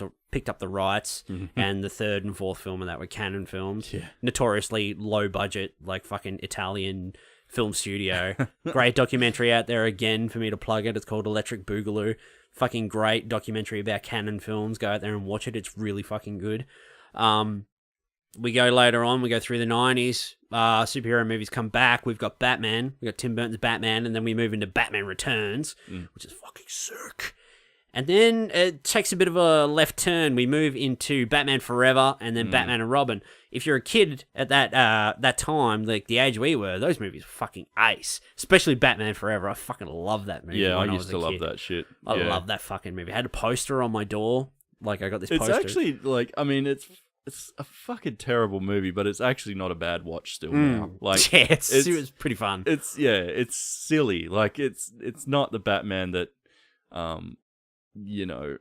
the rights, and the third and fourth film of that were Canon films. Yeah. Notoriously low budget, like fucking Italian film studio. Great documentary out there again for me to plug it. It's called Electric Boogaloo. Fucking great documentary about Canon films. Go out there and watch it. It's really fucking good. We go later on. We go through the 90s. Superhero movies come back. We've got Batman. We got Tim Burton's Batman, and then we move into Batman Returns, which is fucking sick. And then it takes a bit of a left turn. We move into Batman Forever and then Batman and Robin. If you're a kid at that time, like the age we were, those movies were fucking ace. Especially Batman Forever. I fucking love that movie. Yeah, I when used to was a love kid. that shit. I love that fucking movie. I had a poster on my door. Like, I got this poster. It's actually, like, I mean, it's a fucking terrible movie, but it's actually not a bad watch still now. Like, yeah, it's pretty fun. It's silly. Like, it's not the Batman that, you know,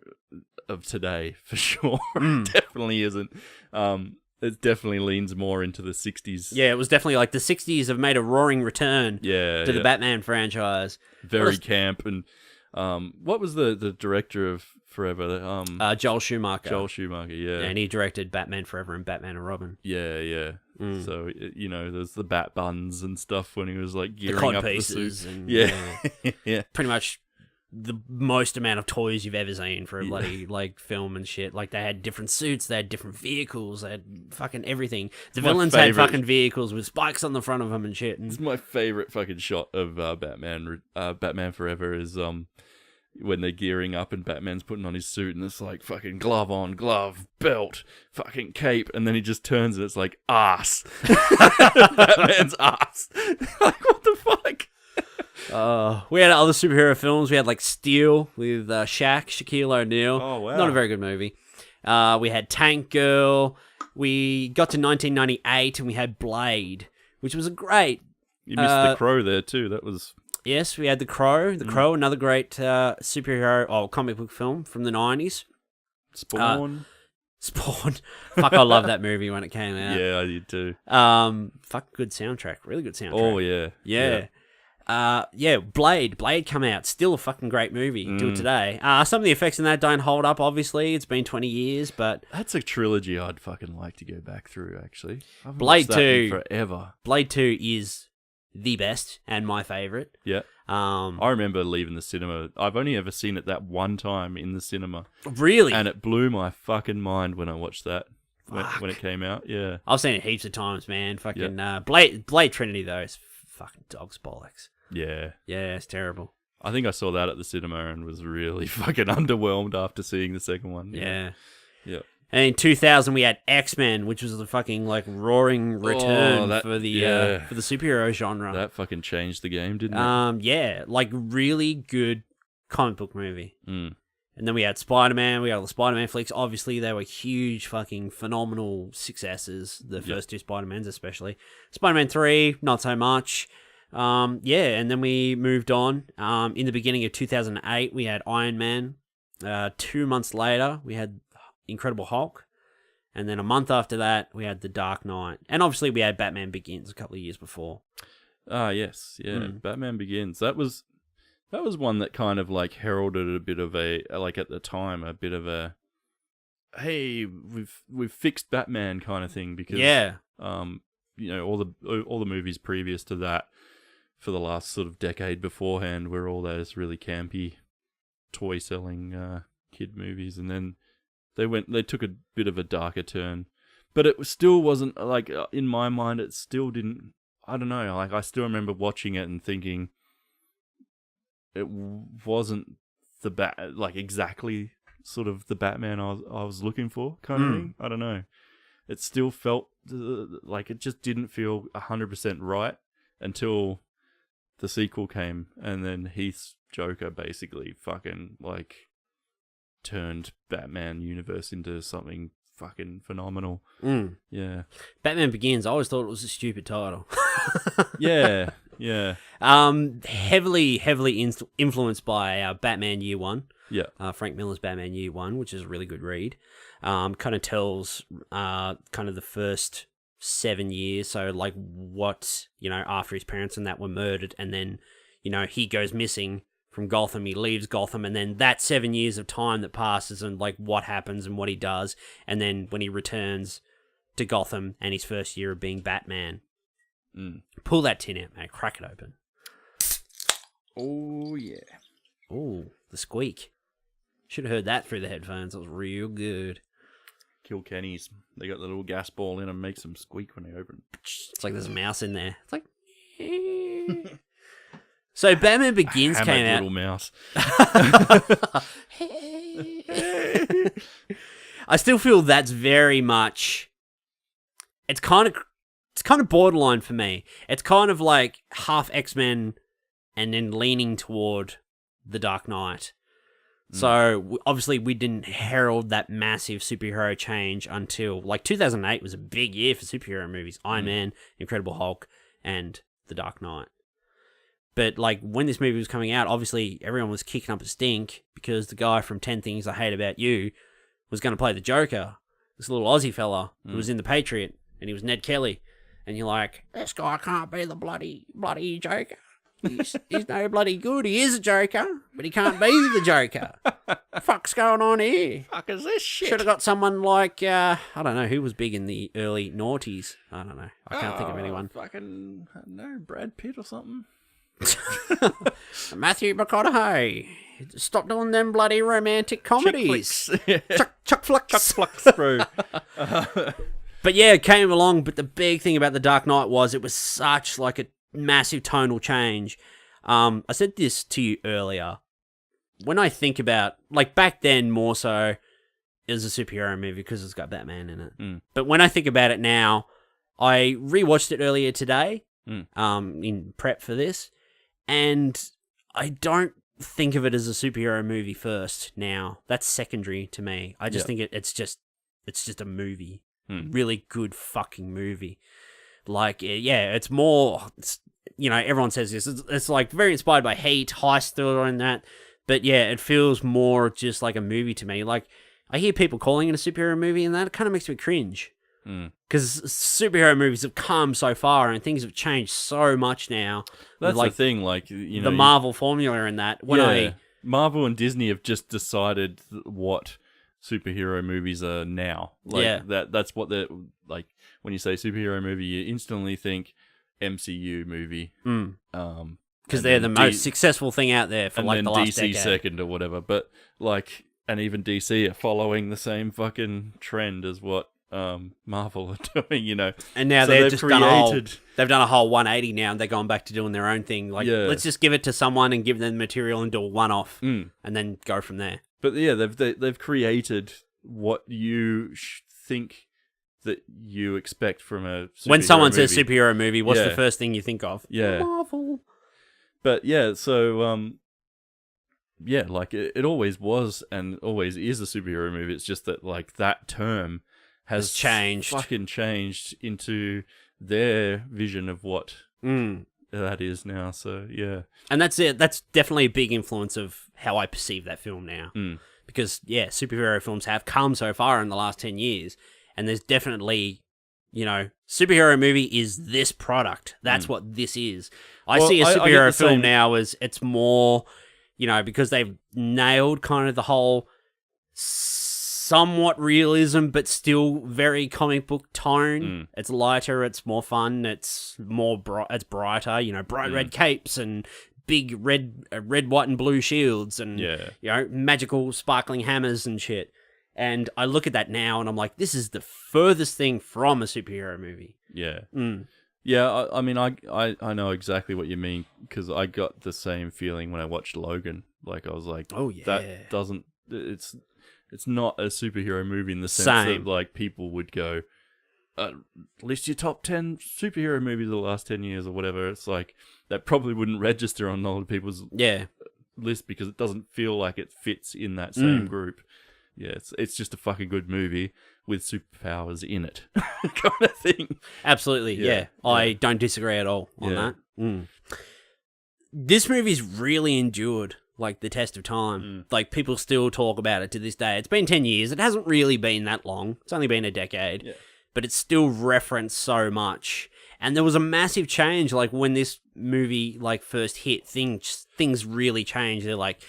of today for sure. It definitely isn't. It definitely leans more into the 60s. Yeah, it was definitely like the 60s have made a roaring return to the Batman franchise. Very camp. And what was the director of Forever? Joel Schumacher. Joel Schumacher, yeah. And he directed Batman Forever and Batman and Robin. Yeah. So, there's the bat buns and stuff when he was like gearing the cod up pieces the suit. and Yeah. pretty much the most amount of toys you've ever seen for a bloody like film and shit. Like they had different suits, they had different vehicles, they had fucking everything. The villains had fucking vehicles with spikes on the front of them and shit. And... It's my favorite fucking shot of Batman Forever is when they're gearing up and Batman's putting on his suit and it's like fucking glove on, glove, belt, fucking cape, and then he just turns and it's like ass. Batman's ass. Like what the fuck? We had other superhero films. We had like Steel with Shaquille O'Neal. Oh wow, not a very good movie. We had Tank Girl. We got to 1998 and we had Blade, which was a great. You missed The Crow there too. That was. Yes, we had The Crow. The Crow, another great superhero comic book film from the 90s. Spawn. Fuck, I love that movie when it came out. Yeah, I did too. Fuck, good soundtrack. Really good soundtrack. Oh, yeah. Yeah. Blade come out. Still a fucking great movie. Do it today. Some of the effects in that don't hold up, obviously. It's been 20 years, but... That's a trilogy I'd fucking like to go back through, actually. I've Blade watched that 2... forever. Blade 2 is... the best and my favorite. Yeah. I remember leaving the cinema. I've only ever seen it that one time in the cinema. Really? And it blew my fucking mind when I watched that when it came out. Yeah. I've seen it heaps of times, man. Fucking Blade Trinity though is fucking dog's bollocks. Yeah. Yeah, it's terrible. I think I saw that at the cinema and was really fucking underwhelmed after seeing the second one. Yeah. Yeah. And in 2000, we had X-Men, which was the fucking like roaring return for the superhero genre. That fucking changed the game, didn't it? Yeah, like really good comic book movie. Mm. And then we had Spider-Man. We had all the Spider-Man flicks. Obviously, they were huge, fucking phenomenal successes. The first two Spider-Mans, especially. Spider-Man 3, not so much. And then we moved on. In the beginning of 2008, we had Iron Man. 2 months later, we had Incredible Hulk, and then a month after that we had The Dark Knight, and obviously we had Batman Begins a couple of years before. Yes, yeah. Batman Begins. That was one that kind of like heralded a bit of a, like at the time, a bit of a, hey, we've fixed Batman kind of thing, because all the movies previous to that for the last sort of decade beforehand were all those really campy toy selling kid movies, and then they took a bit of a darker turn, but it still wasn't like, in my mind, it still didn't, I don't know, like I still remember watching it and thinking it wasn't like exactly sort of the Batman I was looking for kind of thing. I don't know. It still felt like it just didn't feel 100% right until the sequel came, and then Heath's Joker basically fucking like turned Batman universe into something fucking phenomenal. Yeah. Batman Begins, I always thought it was a stupid title. Yeah. Heavily influenced by Batman Year One. Yeah. Frank Miller's Batman Year One, which is a really good read. Kind of tells kind of the first 7 years, so like what, after his parents and that were murdered, and then, he goes missing from Gotham, he leaves Gotham, and then that 7 years of time that passes and like what happens and what he does, and then when he returns to Gotham and his first year of being Batman. Pull that tin out, mate. Crack it open. Oh, yeah. Oh, the squeak. Should have heard that through the headphones. That was real good. Kilkenny's. They got the little gas ball in and makes them squeak when they open. It's like there's a mouse in there. It's like... So Batman Begins came out. Little mouse. I still feel that's very much. It's kind of borderline for me. It's kind of like half X-Men, and then leaning toward The Dark Knight. So obviously we didn't herald that massive superhero change until like 2008 was a big year for superhero movies. Iron Man, Incredible Hulk, and The Dark Knight. But like when this movie was coming out, obviously everyone was kicking up a stink because the guy from 10 Things I Hate About You was going to play the Joker. This little Aussie fella who was in The Patriot, and he was Ned Kelly. And you're like, this guy can't be the bloody Joker. He's no bloody good. He is a Joker, but he can't be the Joker. Fuck's going on here? Fuck is this shit? Should have got someone like, I don't know, who was big in the early noughties? I don't know. I can't think of anyone. Fucking, I don't know, Brad Pitt or something? Matthew McConaughey. Stop doing them bloody romantic comedies. Chuck flicks. Bro. But yeah, it came along, but the big thing about The Dark Knight was it was such like a massive tonal change. I said this to you earlier. When I think about, like back then more so, it was a superhero movie because it's got Batman in it. Mm. But when I think about it now, I rewatched it earlier today, in prep for this, and I don't think of it as a superhero movie first now. That's secondary to me. I just think it's just a movie. Really good fucking movie. Like, yeah, it's more, everyone says this. It's like very inspired by Heat, Heist thriller and that. But yeah, it feels more just like a movie to me. Like, I hear people calling it a superhero movie and that kind of makes me cringe. Because superhero movies have come so far and things have changed so much now. That's like, the thing, like, the Marvel formula and that. Marvel and Disney have just decided what superhero movies are now. Like, that's what they're, like, when you say superhero movie, you instantly think MCU movie. Because they're the most successful thing out there for like the last DC decade. second or whatever. But, like, and even DC are following the same fucking trend as what Marvel are doing, And now so they've just done a whole 180 now, and they're going back to doing their own thing. Like, let's just give it to someone and give them the material and do a one-off, and then go from there. But yeah, they've created what you think that you expect from a superhero when someone movie. says superhero movie, what's the first thing you think of? Yeah, Marvel. But yeah, so like it always was and always is a superhero movie. It's just that like that term has changed, fucking changed into their vision of what that is now. So yeah, and that's it. That's definitely a big influence of how I perceive that film now. Because yeah, superhero films have come so far in the last 10 years, and there's definitely, superhero movie is this product. That's what this is. I see a superhero film now as it's more, because they've nailed kind of the whole somewhat realism, but still very comic book tone. It's lighter, it's more fun, it's more it's brighter, bright red capes and big red, white and blue shields and, magical sparkling hammers and shit. And I look at that now and I'm like, this is the furthest thing from a superhero movie. Yeah. Yeah, I mean, I know exactly what you mean because I got the same feeling when I watched Logan. Like, I was like, oh, yeah. That doesn't... It's not a superhero movie in the sense that, like, people would go, list your top 10 superhero movies of the last 10 years or whatever. It's like, that probably wouldn't register on a lot of people's list because it doesn't feel like it fits in that same group. Yeah, it's just a fucking good movie with superpowers in it, kind of thing. Absolutely, yeah. I don't disagree at all on that. This movie's really endured, like, the test of time. Like, people still talk about it to this day. It's been 10 years. It hasn't really been that long. It's only been a decade. Yeah. But it's still referenced so much. And there was a massive change, like, when this movie, like, first hit, things really changed. They're like,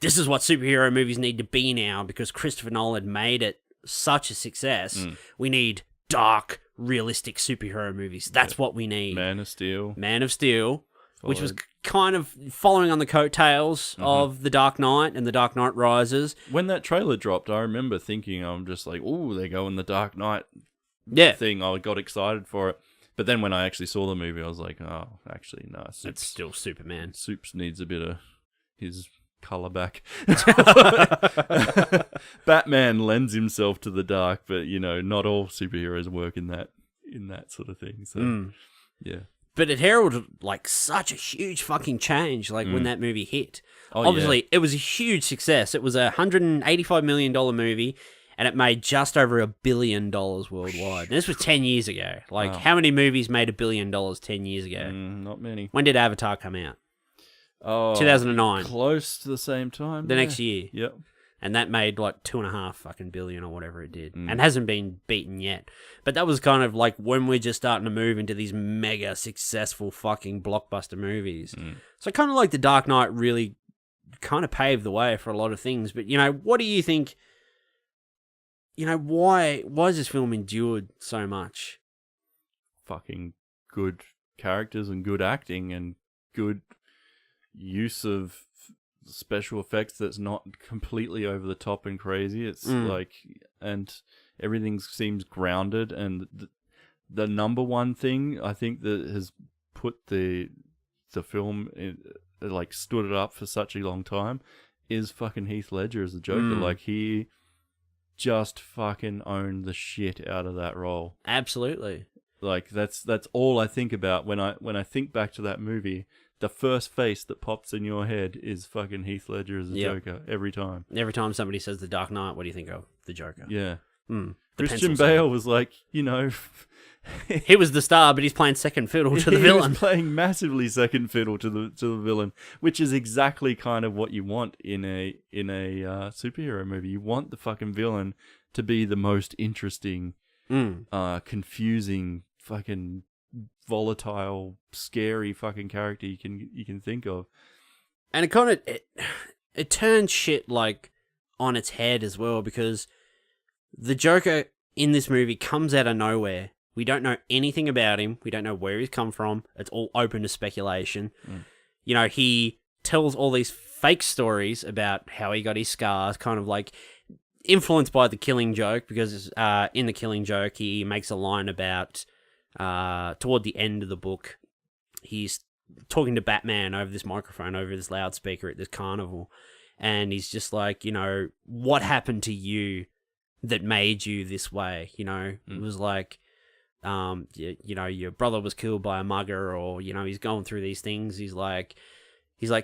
this is what superhero movies need to be now because Christopher Nolan made it such a success. We need dark, realistic superhero movies. That's what we need. Man of Steel. Which was kind of following on the coattails of The Dark Knight and The Dark Knight Rises. When that trailer dropped, I remember thinking, I'm just like, ooh, they're going the Dark Knight thing. I got excited for it. But then when I actually saw the movie, I was like, oh, actually, no. It's still Superman. Soups needs a bit of his color back. Batman lends himself to the dark, but not all superheroes work in that sort of thing. So yeah, but it heralded like such a huge fucking change. Like when that movie hit, obviously it was a huge success. It was $185 million movie, and it made just over $1 billion worldwide. And this was 10 years ago. Like how many movies made $1 billion 10 years ago? Not many. When did Avatar come out? Oh, 2009. Close to the same time. The next year. Yep. And that made like 2.5 fucking billion or whatever it did. And hasn't been beaten yet. But that was kind of like when we're just starting to move into these mega successful fucking blockbuster movies. So kind of like The Dark Knight really kind of paved the way for a lot of things. But, what do you think, why has this film endured so much? Fucking good characters and good acting and good use of special effects that's not completely over the top and crazy. It's and everything seems grounded. And the number one thing I think that has put the film in, stood it up for such a long time is fucking Heath Ledger as the Joker. He just fucking owned the shit out of that role. Absolutely. That's all I think about when I think back to that movie. The first face that pops in your head is fucking Heath Ledger as the Joker every time. Every time somebody says The Dark Knight, what do you think of? The Joker. Yeah. The Christian Bale was he was the star, but he's playing second fiddle to the villain. He was playing massively second fiddle to the villain, which is exactly kind of what you want in a superhero movie. You want the fucking villain to be the most interesting, confusing, fucking volatile, scary fucking character you can think of. And it kind of it turns shit on its head as well, because the Joker in this movie comes out of nowhere. We don't know anything about him. We don't know where he's come from. It's all open to speculation. He tells all these fake stories about how he got his scars, kind of influenced by The Killing Joke, because in The Killing Joke, he makes a line about, toward the end of the book, he's talking to Batman over this microphone, over this loudspeaker at this carnival, and he's just what happened to you that made you this way? It was your brother was killed by a mugger, or, he's going through these things. He's like,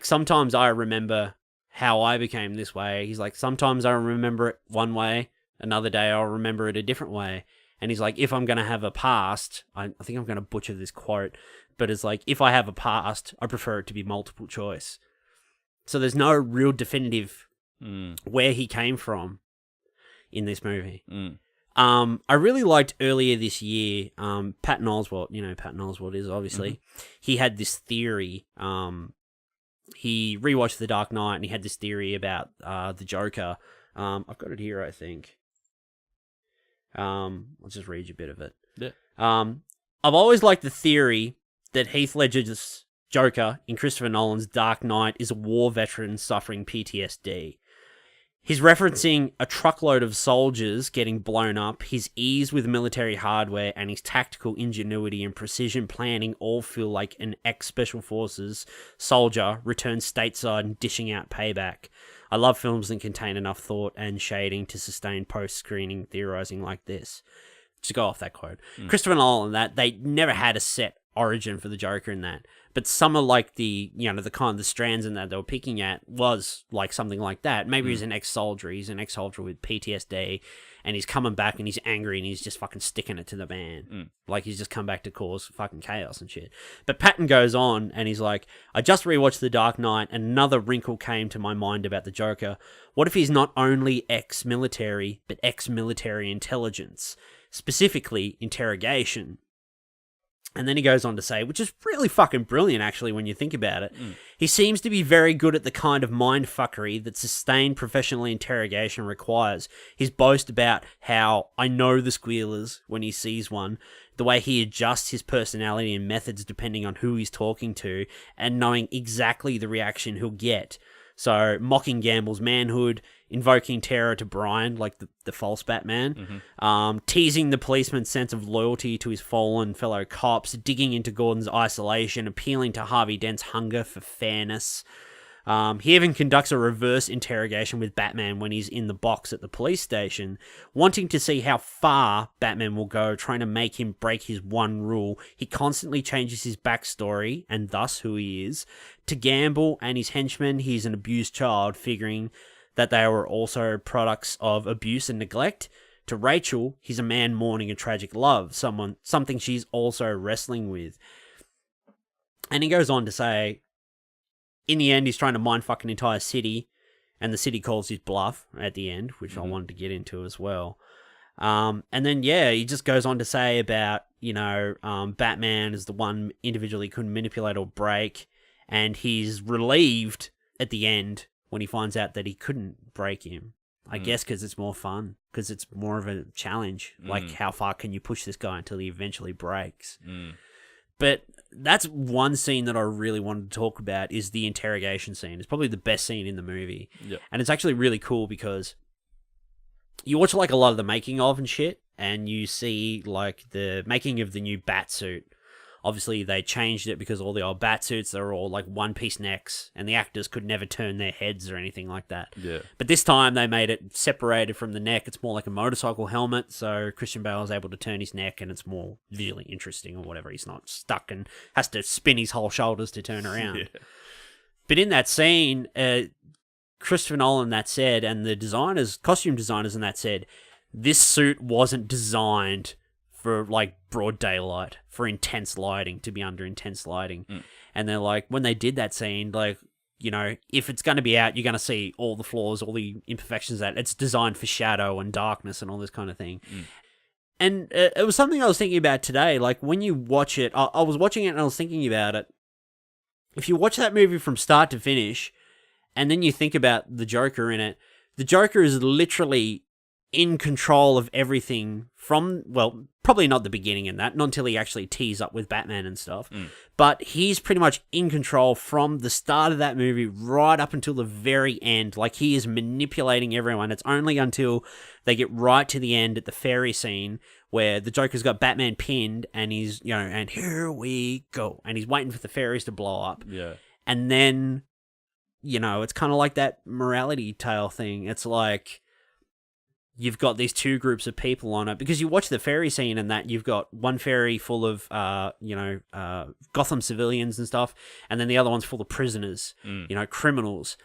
sometimes I remember how I became this way. He's like, sometimes I remember it one way, another day I'll remember it a different way. And he's like, if I'm going to have a past, I think I'm going to butcher this quote, but it's if I have a past, I prefer it to be multiple choice. So there's no real definitive where he came from in this movie. I really liked earlier this year, Patton Oswalt, Patton Oswalt is obviously, he had this theory, he rewatched The Dark Knight and he had this theory about the Joker. I've got it here, I think. I'll just read you a bit of it. Yeah. I've always liked the theory that Heath Ledger's Joker in Christopher Nolan's Dark Knight is a war veteran suffering PTSD. He's referencing a truckload of soldiers getting blown up, his ease with military hardware, and his tactical ingenuity and precision planning all feel like an ex-Special Forces soldier returned stateside and dishing out payback. I love films that contain enough thought and shading to sustain post-screening theorizing like this. To go off that quote. Christopher Nolan, they never had a set origin for the Joker in that. But some of the kind of the strands in that they were picking at was something like that. Maybe he's an ex-soldier. He's an ex-soldier with PTSD, and he's coming back and he's angry and he's just fucking sticking it to the man. He's just come back to cause fucking chaos and shit. But Patton goes on and he's like, I just rewatched The Dark Knight and another wrinkle came to my mind about the Joker. What if he's not only ex-military, but ex-military intelligence? Specifically, interrogation. And then he goes on to say, which is really fucking brilliant, actually, when you think about it. He seems to be very good at the kind of mindfuckery that sustained professional interrogation requires. His boast about how I know the squealers when he sees one, the way he adjusts his personality and methods depending on who he's talking to, and knowing exactly the reaction he'll get. So, mocking Gamble's manhood, invoking terror to Brian, like the false Batman, teasing the policeman's sense of loyalty to his fallen fellow cops, digging into Gordon's isolation, appealing to Harvey Dent's hunger for fairness. He even conducts a reverse interrogation with Batman when he's in the box at the police station, wanting to see how far Batman will go, trying to make him break his one rule. He constantly changes his backstory, and thus who he is. To Gamble and his henchmen, he's an abused child, figuring that they were also products of abuse and neglect. To Rachel, he's a man mourning a tragic love, something she's also wrestling with. And he goes on to say, in the end, he's trying to mindfuck an entire city, and the city calls his bluff at the end, which I wanted to get into as well. And then, he just goes on to say about, Batman is the one individual he couldn't manipulate or break, and he's relieved at the end when he finds out that he couldn't break him. I guess because it's more fun, because it's more of a challenge. Like, how far can you push this guy until he eventually breaks? But that's one scene that I really wanted to talk about, is the interrogation scene. It's probably the best scene in the movie. Yep. And it's actually really cool because you watch like a lot of the making of and shit, and you see like the making of the new bat suit. Obviously, they changed it because all the old bat suits, they were all like one-piece necks, and the actors could never turn their heads or anything like that. Yeah. But this time, they made it separated from the neck. It's more like a motorcycle helmet, so Christian Bale is able to turn his neck, and it's more visually interesting or whatever. He's not stuck and has to spin his whole shoulders to turn around. Yeah. But in that scene, Christopher Nolan, that said, and the designers, costume designers, and that said, this suit wasn't designed for like broad daylight, for intense lighting, to be under intense lighting. And they're like, when they did that scene, like, you know, if it's going to be out, you're going to see all the flaws, all the imperfections, that it's designed for shadow and darkness and all this kind of thing. And it was something I was thinking about today. Like, when you watch it, I was watching it and I was thinking about it. If you watch that movie from start to finish, and then you think about the Joker in it, the Joker is literally in control of everything from, well, probably not the beginning in that, not until he actually tees up with Batman and stuff, but he's pretty much in control from the start of that movie right up until the very end. Like, he is manipulating everyone. It's only until they get right to the end at the ferry scene where the Joker's got Batman pinned and he's, you know, and here we go, and he's waiting for the ferries to blow up. Yeah. And then, you know, it's kind of like that morality tale thing. It's like, you've got these two groups of people on it, because you watch the ferry scene and that you've got one ferry full of, Gotham civilians and stuff, and then the other one's full of prisoners, you know, criminals.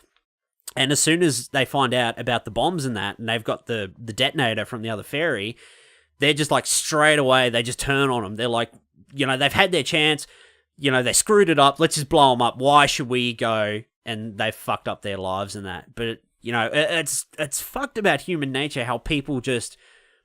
And as soon as they find out about the bombs and that, and they've got the detonator from the other ferry, they're just like straight away, they just turn on them. They're like, you know, they've had their chance, you know, they screwed it up, let's just blow them up. Why should we go? And they've fucked up their lives and that. But you know, it's fucked about human nature, how people just,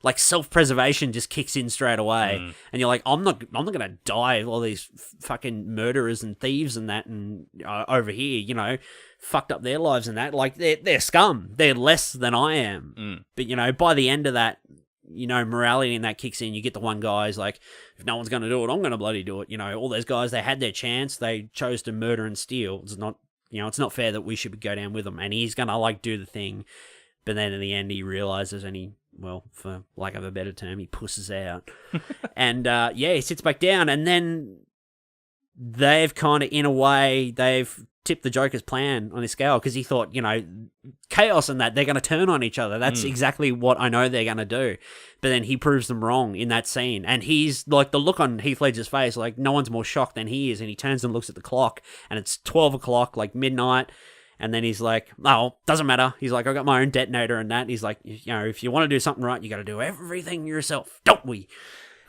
like, self-preservation just kicks in straight away. And you're like, I'm not going to die of all these fucking murderers and thieves and that, and over here, you know, fucked up their lives and that. Like, they're scum. They're less than I am. But, you know, by the end of that, you know, morality and that kicks in. You get the one guy who's like, if no one's going to do it, I'm going to bloody do it. You know, all those guys, they had their chance. They chose to murder and steal. It's not, you know, it's not fair that we should go down with them. And he's going to, like, do the thing. But then in the end, he realizes and he, well, for lack of a better term, he pusses out. And, he sits back down. And then they've kind of, in a way, they've tipped the Joker's plan on his scale, because he thought, you know, chaos and that, they're going to turn on each other. That's exactly what I know they're going to do. But then he proves them wrong in that scene. And he's, like, the look on Heath Ledger's face, like, no one's more shocked than he is. And he turns and looks at the clock, and it's 12 o'clock, like, midnight. And then he's like, oh, doesn't matter. He's like, I got my own detonator and that. And he's like, you know, if you want to do something right, you got to do everything yourself, don't we?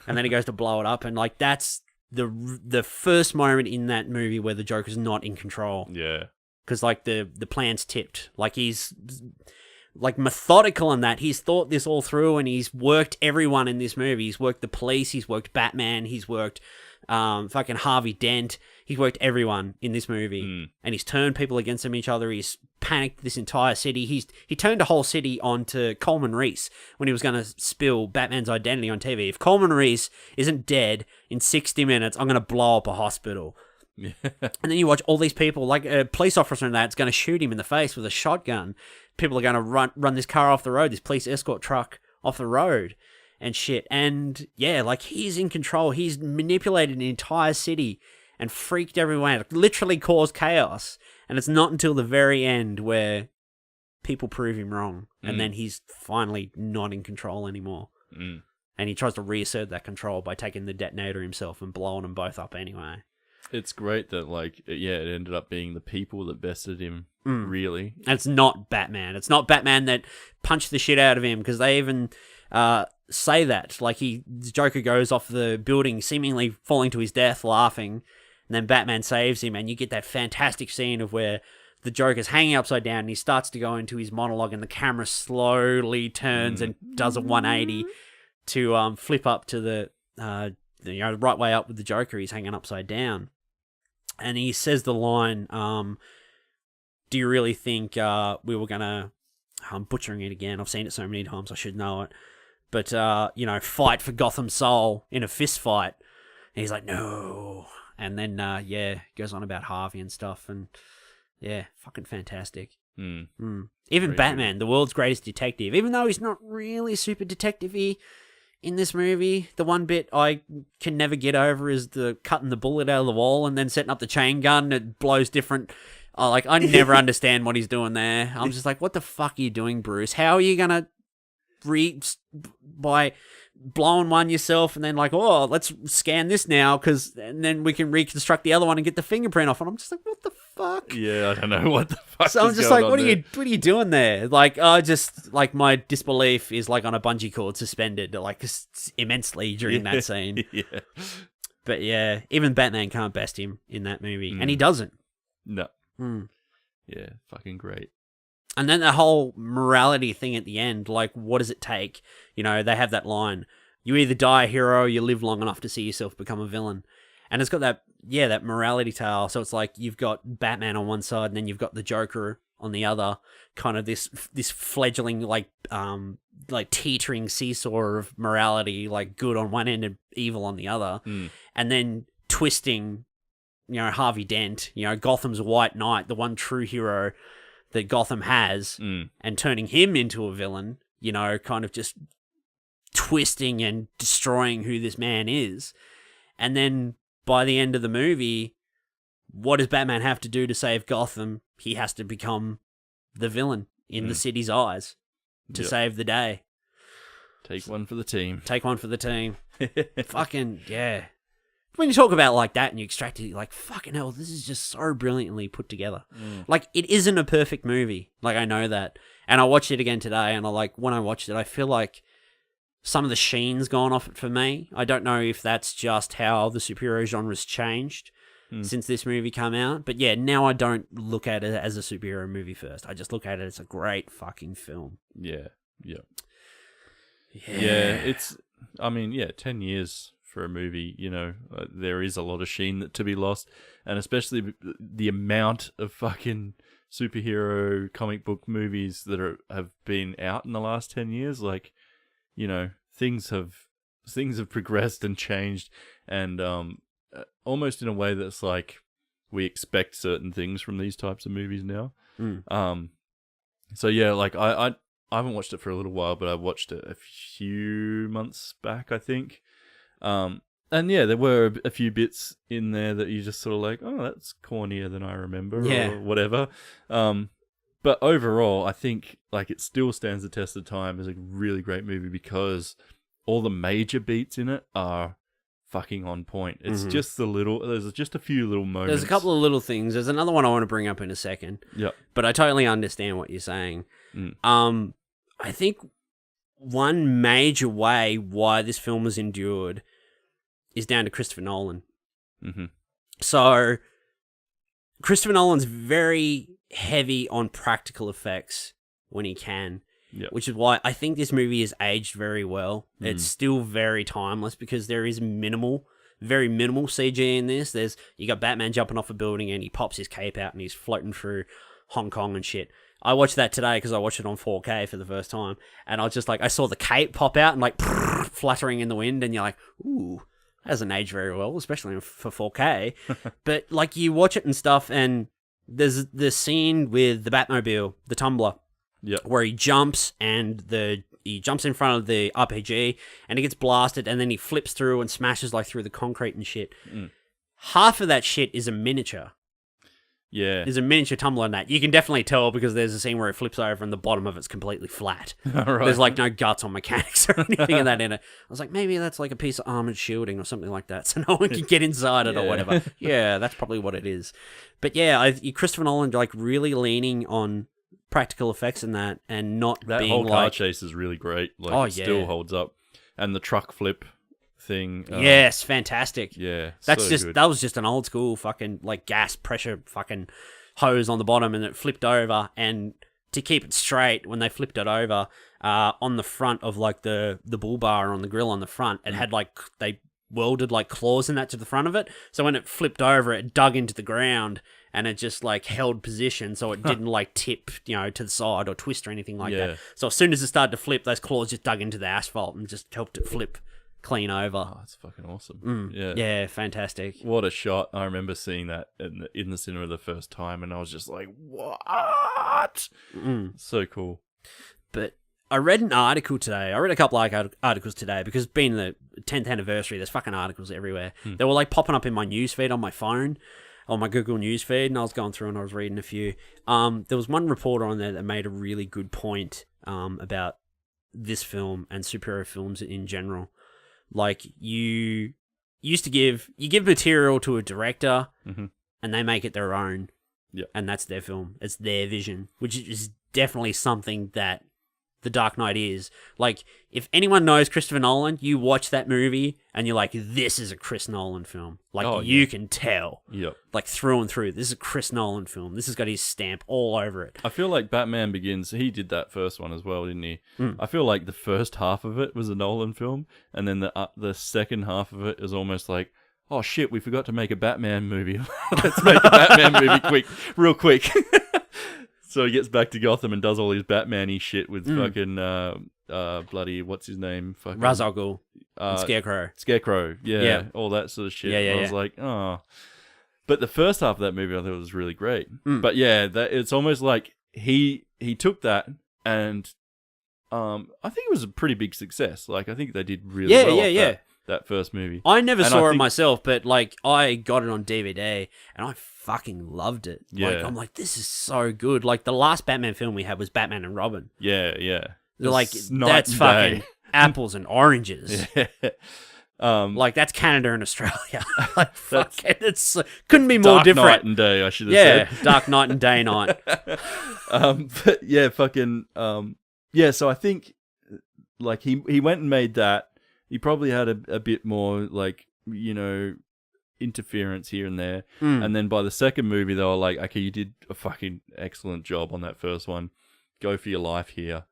And then he goes to blow it up. And, like, that's the first moment in that movie where the Joker's not in control. Yeah. Because, like, the plan's tipped. Like, he's, like, methodical in that. He's thought this all through, and he's worked everyone in this movie. He's worked the police, he's worked Batman, he's worked fucking Harvey Dent. He's worked everyone in this movie. And he's turned people against each other. He's panicked this entire city. He turned a whole city onto Coleman Reese when he was going to spill Batman's identity on TV. If Coleman Reese isn't dead in 60 minutes, I'm going to blow up a hospital. Yeah. And then you watch all these people, like a police officer in that's going to shoot him in the face with a shotgun. People are going to run this car off the road, this police escort truck off the road and shit. And yeah, like, he's in control. He's manipulated an entire city and freaked everyone out, literally caused chaos. And it's not until the very end where people prove him wrong. And then he's finally not in control anymore. And he tries to reassert that control by taking the detonator himself and blowing them both up anyway. It's great that, like, yeah, it ended up being the people that bested him, really. And it's not Batman. It's not Batman that punched the shit out of him, because they even say that. Like, the Joker goes off the building, seemingly falling to his death, laughing, and then Batman saves him, and you get that fantastic scene of where the Joker's hanging upside down, and he starts to go into his monologue, and the camera slowly turns and does a 180 to flip up to the right way up with the Joker. He's hanging upside down. And he says the line, do you really think we were gonna? I'm butchering it again. I've seen it so many times. I should know it. But fight for Gotham's soul in a fist fight. And he's like, no. And then goes on about Harvey and stuff, and yeah, fucking fantastic. Even Very Batman, good. the world's greatest detective, even though he's not really super detective-y in this movie, the one bit I can never get over is the cutting the bullet out of the wall and then setting up the chain gun. It blows different. I never understand what he's doing there. I'm just like, what the fuck are you doing, Bruce? How are you gonna by blowing one yourself and then like, oh, let's scan this now and then we can reconstruct the other one and get the fingerprint off? And I'm just like, what the fuck? Yeah, I don't know what the fuck. So I'm is just going like, on what are you doing there? Like, just like my disbelief is like on a bungee cord suspended, like immensely during that scene. Yeah. But yeah, even Batman can't best him in that movie, and he doesn't. No. Yeah, fucking great. And then the whole morality thing at the end, like, what does it take? They have that line, you either die a hero or you live long enough to see yourself become a villain. And it's got that morality tale. So it's like you've got Batman on one side and then you've got the Joker on the other, kind of this fledgling, like teetering seesaw of morality, like good on one end and evil on the other. And then twisting, Harvey Dent, Gotham's White Knight, the one true hero that Gotham has, and turning him into a villain, kind of just twisting and destroying who this man is. And then by the end of the movie, what does Batman have to do to save Gotham? He has to become the villain in the city's eyes to save the day. Take one for the team. Fucking, yeah. When you talk about like that and you extract it, you're like, fucking hell, this is just so brilliantly put together. Like, it isn't a perfect movie. Like, I know that. And I watched it again today, and when I watched it, I feel like some of the sheen's gone off it for me. I don't know if that's just how the superhero genre's changed since this movie came out. But yeah, now I don't look at it as a superhero movie first. I just look at it as a great fucking film. Yeah. It's, 10 years for a movie, there is a lot of sheen to be lost, and especially the amount of fucking superhero comic book movies that have been out in the last 10 years. Like, things have progressed and changed, and almost in a way that's like we expect certain things from these types of movies now. So yeah, like I haven't watched it for a little while, but I watched it a few months back, I think. And yeah, there were a few bits in there that you just sort of like, oh, that's cornier than I remember, or whatever. But overall, I think like it still stands the test of time as a really great movie because all the major beats in it are fucking on point. It's just there's just a few little moments. There's a couple of little things. There's another one I want to bring up in a second. Yeah. But I totally understand what you're saying. I think one major way why this film has endured is down to Christopher Nolan. So Christopher Nolan's very heavy on practical effects when he can, which is why I think this movie is aged very well. It's still very timeless because there is very minimal CG in this. You got Batman jumping off a building and he pops his cape out and he's floating through Hong Kong and shit. I watched that today because I watched it on 4K for the first time, and I was just like, I saw the cape pop out and like fluttering in the wind, and you're like, ooh, that doesn't age very well, especially for 4K. But like you watch it and stuff, and there's the scene with the Batmobile, the tumbler, where he jumps and he jumps in front of the RPG and he gets blasted, and then he flips through and smashes like through the concrete and shit. Half of that shit is a miniature. Yeah. There's a miniature tumbler in that. You can definitely tell because there's a scene where it flips over and the bottom of it's completely flat. Right. There's like no guts or mechanics or anything of that in it. I was like, maybe that's like a piece of armored shielding or something like that so no one can get inside it or whatever. Yeah, that's probably what it is. But yeah, Christopher Nolan like really leaning on practical effects in that and not that being whole like... car chase is really great. Like, it still holds up. And the truck flip thing. Yes, fantastic. Yeah, that was just an old school fucking like gas pressure fucking hose on the bottom, and it flipped over, and to keep it straight when they flipped it over, on the front of like the bull bar on the grill on the front, it had like they welded like claws in that to the front of it, so when it flipped over it dug into the ground and it just like held position so it didn't like tip, to the side or twist or anything like that. So as soon as it started to flip, those claws just dug into the asphalt and just helped it flip clean over. Oh, that's fucking awesome. Yeah, fantastic. What a shot. I remember seeing that in the cinema the first time, and I was just like, what? So cool. But I read an article today. I read a couple of articles today because being the 10th anniversary, there's fucking articles everywhere. They were like popping up in my newsfeed on my phone, on my Google newsfeed, and I was going through and I was reading a few. There was one reporter on there that made a really good point about this film and superhero films in general. Like, you used to give material to a director and they make it their own. And that's their film. It's their vision, which is definitely something that The Dark Knight is. Like, if anyone knows Christopher Nolan, you watch that movie and you're like, this is a Chris Nolan film. Like, you can tell. Like, through and through, this is a Chris Nolan film. This has got his stamp all over it. I feel like Batman Begins, he did that first one as well, didn't he? I feel like the first half of it was a Nolan film, and then the second half of it is almost like, oh shit, we forgot to make a Batman movie. Let's make a Batman movie real quick. So he gets back to Gotham and does all his Batman-y shit with fucking bloody, what's his name? Fucking Ra's al Ghul. Scarecrow. Scarecrow, yeah. All that sort of shit. I was like, oh. But the first half of that movie I thought was really great. But yeah, it's almost like he took that and I think it was a pretty big success. Like, I think they did really well off that first movie. I never saw it myself, but like, I got it on DVD and I fucking loved it. Like, I'm like, this is so good. Like, the last Batman film we had was Batman and Robin. Yeah. Like, that's fucking apples and oranges. Like, that's Canada and Australia. Like, fuck it. It's couldn't be more different. Dark night and day, I should have said. Dark night and day night. But yeah, fucking so I think like he went and made that. He probably had a bit more like, interference here and there. And then by the second movie, they were like, okay, you did a fucking excellent job on that first one. Go for your life here.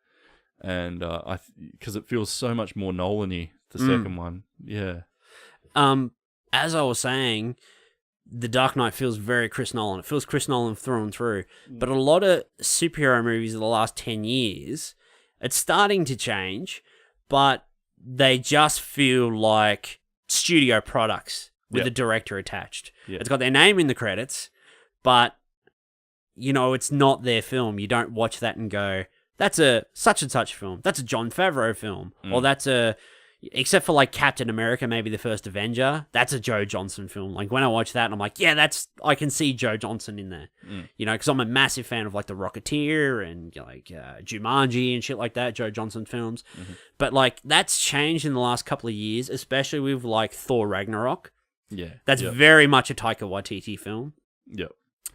And because it feels so much more Nolan-y, the second one. Yeah. As I was saying, The Dark Knight feels very Chris Nolan. It feels Chris Nolan through and through. But a lot of superhero movies of the last 10 years, it's starting to change, but they just feel like studio products with a director attached. It's got their name in the credits, but, it's not their film. You don't watch that and go, that's a such and such film. That's a Jon Favreau film. Or that's except for like Captain America, maybe the first Avenger, that's a Joe Johnston film. Like, when I watch that, I'm like, I can see Joe Johnston in there. Because I'm a massive fan of like The Rocketeer and like Jumanji and shit like that, Joe Johnston films. But like, that's changed in the last couple of years, especially with like Thor Ragnarok. That's very much a Taika Waititi film.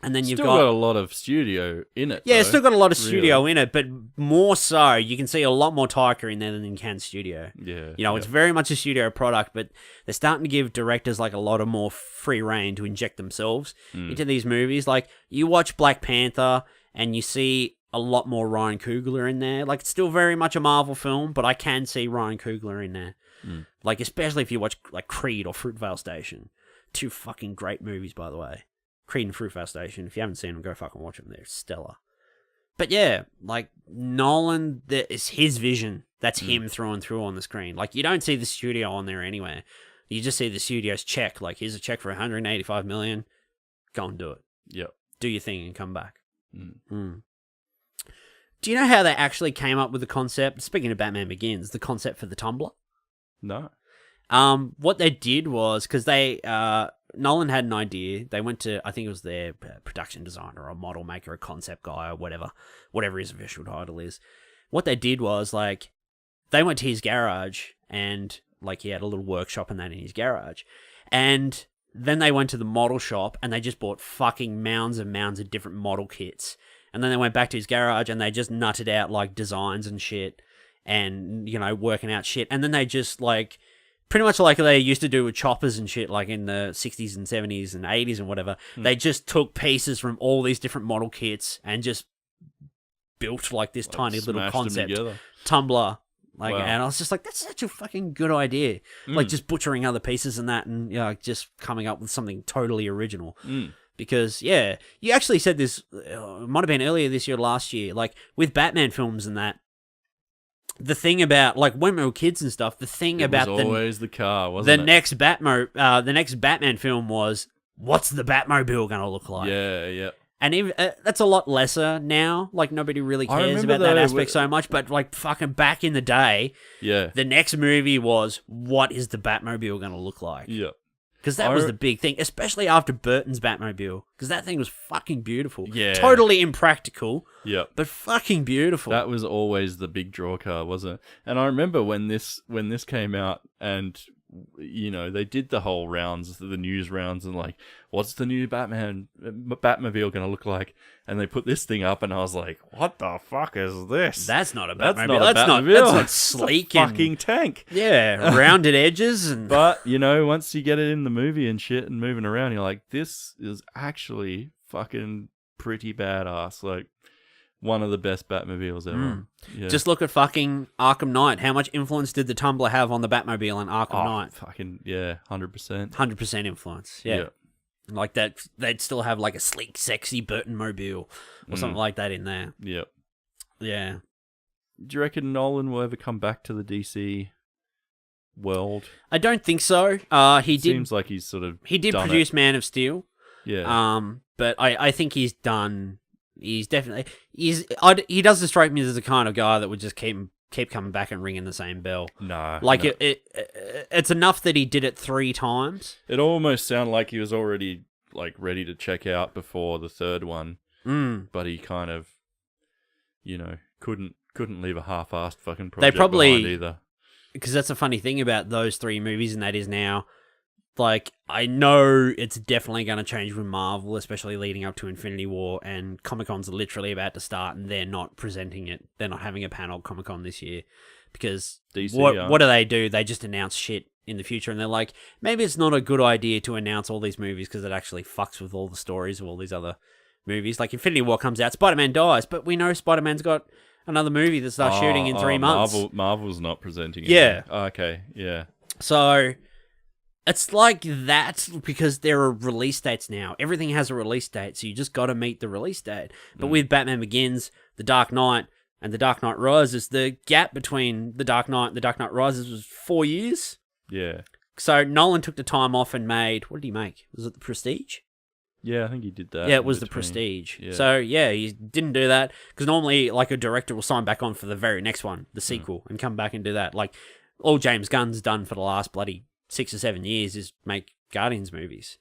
And then you've still got a lot of studio in it. It's still got a lot of studio in it, but more so, you can see a lot more Taika in there than you can studio. It's very much a studio product, but they're starting to give directors like a lot of more free reign to inject themselves into these movies. Like, you watch Black Panther and you see a lot more Ryan Coogler in there. Like, it's still very much a Marvel film, but I can see Ryan Coogler in there. Like, especially if you watch like Creed or Fruitvale Station. 2 fucking great movies, by the way. Creed and Fruitvale Station. If you haven't seen them, go fucking watch them. They're stellar. But yeah, like, Nolan, it's his vision. That's him through and through on the screen. Like, you don't see the studio on there anywhere. You just see the studio's check. Like, here's a check for $185 million. Go and do it. Do your thing and come back. Do you know how they actually came up with the concept? Speaking of Batman Begins, the concept for the Tumblr? No. What they did was, because Nolan had an idea. They went to, I think it was their production designer or model maker, a concept guy or whatever his official title is. What they did was, like, they went to his garage and, like, he had a little workshop and that in his garage. And then they went to the model shop and they just bought fucking mounds and mounds of different model kits. And then they went back to his garage and they just nutted out, like, designs and shit and, working out shit. And then they just, like, pretty much like they used to do with choppers and shit, like in the 60s and 70s and 80s and whatever. They just took pieces from all these different model kits and just built like this tiny little concept Tumblr. Like, and I was just like, that's such a fucking good idea. Like, just butchering other pieces and that and, just coming up with something totally original. Because, yeah, you actually said this, it might have been earlier this year or last year, like, with Batman films and that, the thing about, like, when we were kids and stuff, the thing about was always the car, wasn't it? The next Batman film was, what's the Batmobile going to look like? Yeah. And even, that's a lot lesser now. Like, nobody really I cares remember about that though, aspect so much. But, like, fucking back in the day, Yeah. the next movie was, what is the Batmobile going to look like? Yeah. Because that was the big thing, especially after Burton's Batmobile. Because that thing was fucking beautiful. Yeah. Totally impractical, Yeah. but fucking beautiful. That was always the big draw car, wasn't it? And I remember when this came out, and you know, they did the whole rounds, the news rounds, and like, what's the new Batmobile going to look like? And they put this thing up, and I was like, what the fuck is this? That's not a That's Batmobile. not a That's Batmobile. not sleek It's a and fucking tank. yeah, rounded edges and. But you know, once you get it in the movie and shit and moving around, you're like, this is actually fucking pretty badass. Like, one of the best Batmobiles ever. Yeah. Just look at fucking Arkham Knight. How much influence did the Tumbler have on the Batmobile in Arkham Knight? Fucking, yeah, 100%. 100% influence. Yeah. Like that, they'd still have like a sleek, sexy Burton mobile or something like that in there. Yep. Yeah. Do you reckon Nolan will ever come back to the DC world? I don't think so. Seems like he's sort of He did done produce Man of Steel. Yeah. But I think he's done. He doesn't strike me as the kind of guy that would just keep coming back and ringing the same bell. No. Like no. it's enough that he did it 3 times. It almost sounded like he was already like ready to check out before the third one. But he kind of, you know, couldn't leave a half-assed fucking project behind either. Because that's the funny thing about those 3 movies, and that is now, like, I know it's definitely going to change with Marvel, especially leading up to Infinity War, and Comic-Con's literally about to start, and they're not presenting it. They're not having a panel Comic-Con this year. Because DC, what do? They just announce shit in the future, and they're like, maybe it's not a good idea to announce all these movies because it actually fucks with all the stories of all these other movies. Like, Infinity War comes out, Spider-Man dies, but we know Spider-Man's got another movie that starts shooting in 3 months. Marvel's not presenting it. Yeah. Okay, yeah. So, it's like that because there are release dates now. Everything has a release date, so you just got to meet the release date. But with Batman Begins, The Dark Knight, and The Dark Knight Rises, the gap between The Dark Knight and The Dark Knight Rises was 4 years. Yeah. So Nolan took the time off and made, what did he make? Was it The Prestige? Yeah, I think he did that. Yeah, it was The Prestige. Yeah. So, yeah, he didn't do that. Because normally, like, a director will sign back on for the very next one, the sequel, and come back and do that. Like, all James Gunn's done for the last bloody 6 or 7 years is make Guardians movies.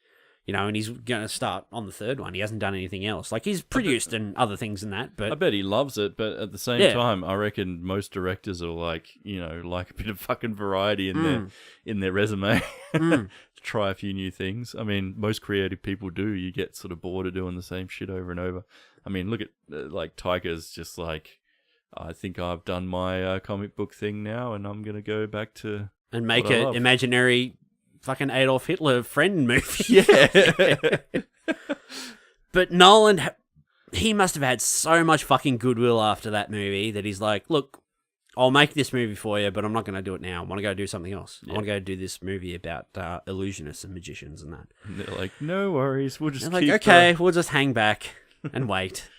You know, and he's going to start on the 3rd one. He hasn't done anything else. Like, he's produced and other things than that, but... I bet he loves it, but at the same time, I reckon most directors are like, you know, like a bit of fucking variety in their resume. Try a few new things. I mean, most creative people do. You get sort of bored of doing the same shit over and over. I mean, look at, like, Tiger's just like, I think I've done my comic book thing now, and I'm going to go back to... And make an imaginary... fucking Adolf Hitler friend movie. Yeah. But Nolan, he must have had so much fucking goodwill after that movie that he's like, look, I'll make this movie for you, but I'm not going to do it now. I want to go do something else. I want to go do this movie about illusionists and magicians and that. And they're like, no worries, we'll just keep... okay, we'll just hang back and wait.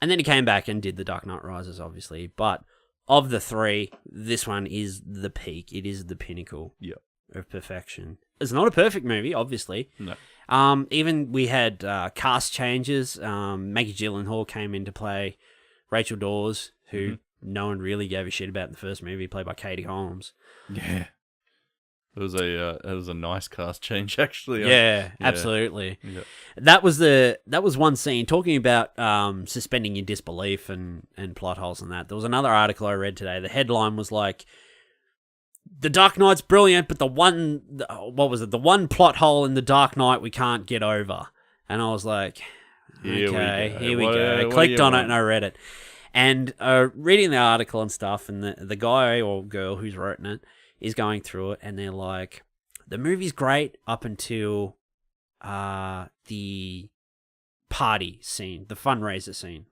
And then he came back and did The Dark Knight Rises, obviously. But of the 3, this one is the peak. It is the pinnacle. Yep. Of perfection. It's not a perfect movie, obviously. No. Even we had cast changes. Maggie Gyllenhaal came in to play Rachel Dawes, who no one really gave a shit about in the first movie, played by Katie Holmes. Yeah. It was a nice cast change, actually. Yeah, absolutely. Yeah. That was one scene talking about suspending your disbelief and plot holes and that. There was another article I read today. The headline was like, The Dark Knight's brilliant, but the one plot hole in The Dark Knight we can't get over. And I was like, okay, here we go. I clicked on it and I read it. And reading the article and stuff, and the guy or girl who's written it is going through it, and they're like, the movie's great up until the party scene, the fundraiser scene.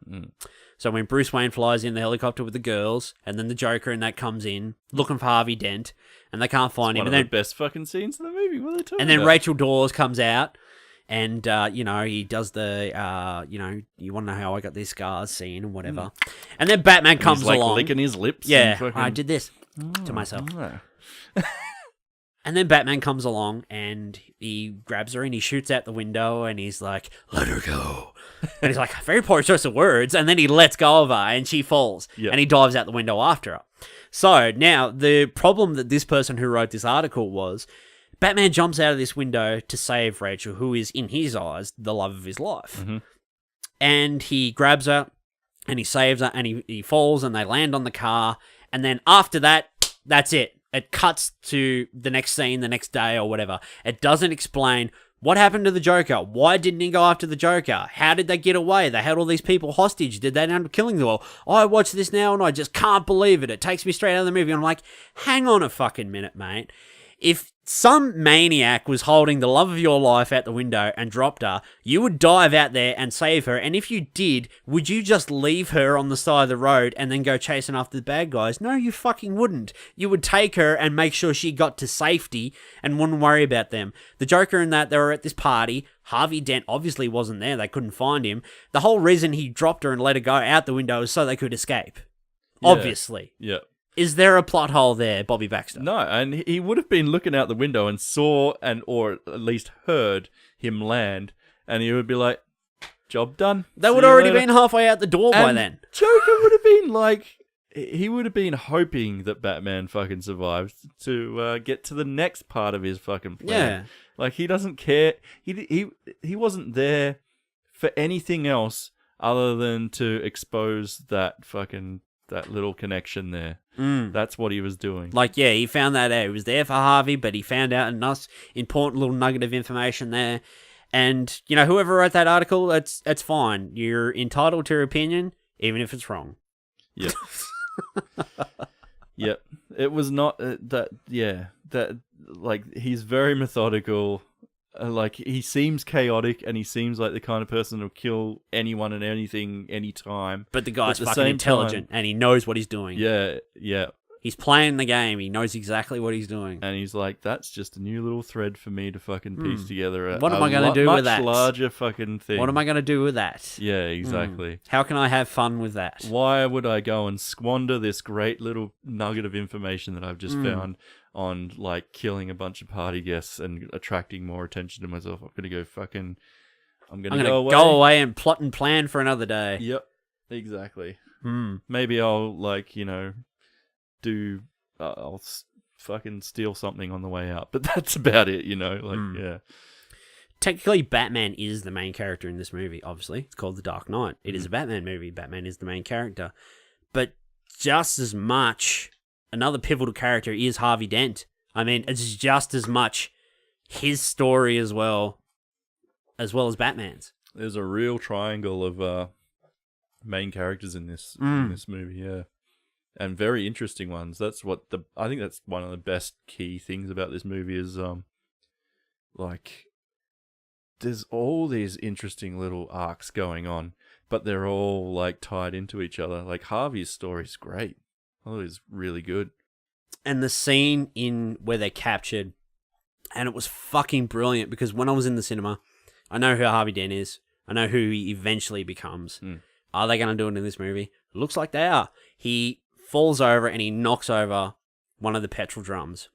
So when Bruce Wayne flies in the helicopter with the girls, and then the Joker and that comes in looking for Harvey Dent, and they can't find him. One of the best fucking scenes in the movie. What are they talking And then about? Rachel Dawes comes out, And, he does the, you want to know how I got these scars scene and whatever. And then Batman comes He's like along. licking his lips. Yeah, and fucking... I did this to myself. Oh. And then Batman comes along and he grabs her and he shoots out the window and he's like, let her go. And he's like, very poor choice of words. And then he lets go of her and she falls. Yep. And he dives out the window after her. So now the problem that this person who wrote this article was, Batman jumps out of this window to save Rachel, who is, in his eyes, the love of his life. Mm-hmm. And he grabs her and he saves her and he falls and they land on the car. And then after that, that's it. It cuts to the next scene, the next day or whatever. It doesn't explain what happened to the Joker. Why didn't he go after the Joker? How did they get away? They had all these people hostage. Did they end up killing them all? I watch this now and I just can't believe it. It takes me straight out of the movie. I'm like, hang on a fucking minute, mate. If some maniac was holding the love of your life out the window and dropped her, you would dive out there and save her. And if you did, would you just leave her on the side of the road and then go chasing after the bad guys? No, you fucking wouldn't. You would take her and make sure she got to safety and wouldn't worry about them. The Joker and that, they were at this party. Harvey Dent obviously wasn't there. They couldn't find him. The whole reason he dropped her and let her go out the window is so they could escape. Yeah. Obviously. Yeah. Is there a plot hole there, Bobby Baxter? No, and he would have been looking out the window and saw or at least heard him land, and he would be like, job done. They would already been halfway out the door by and then. Joker would have been like, he would have been hoping that Batman fucking survives to get to the next part of his fucking plan. Yeah. Like, he doesn't care. He wasn't there for anything else other than to expose that little connection there. That's what he was doing. Like, yeah, he found that out. He was there for Harvey, but he found out a nice, important little nugget of information there. And, whoever wrote that article, that's fine. You're entitled to your opinion, even if it's wrong. Yeah. Yep. It was not he's very methodical. Like, he seems chaotic, and he seems like the kind of person who'll kill anyone and anything, anytime. But the guy's fucking intelligent, and he knows what he's doing. Yeah, yeah. He's playing the game. He knows exactly what he's doing. And he's like, that's just a new little thread for me to fucking piece together. What am I going to do with that? Much larger fucking thing. What am I going to do with that? Yeah, exactly. How can I have fun with that? Why would I go and squander this great little nugget of information that I've just found on, like, killing a bunch of party guests and attracting more attention to myself? I'm going to go away and plot and plan for another day. Yep, exactly. Maybe I'll, I'll fucking steal something on the way out, but that's about it, yeah. Technically, Batman is the main character in this movie, obviously. It's called The Dark Knight. It is a Batman movie. Batman is the main character. But just as much, another pivotal character is Harvey Dent. I mean, it's just as much his story as well as Batman's. There's a real triangle of main characters in this movie, yeah. And very interesting ones. I think that's one of the best key things about this movie is, there's all these interesting little arcs going on, but they're all, tied into each other. Like, Harvey's story's great. Oh, it's really good. And the scene where they're captured, and it was fucking brilliant, because when I was in the cinema, I know who Harvey Dent is. I know who he eventually becomes. Are they going to do it in this movie? It looks like they are. He falls over and he knocks over one of the petrol drums.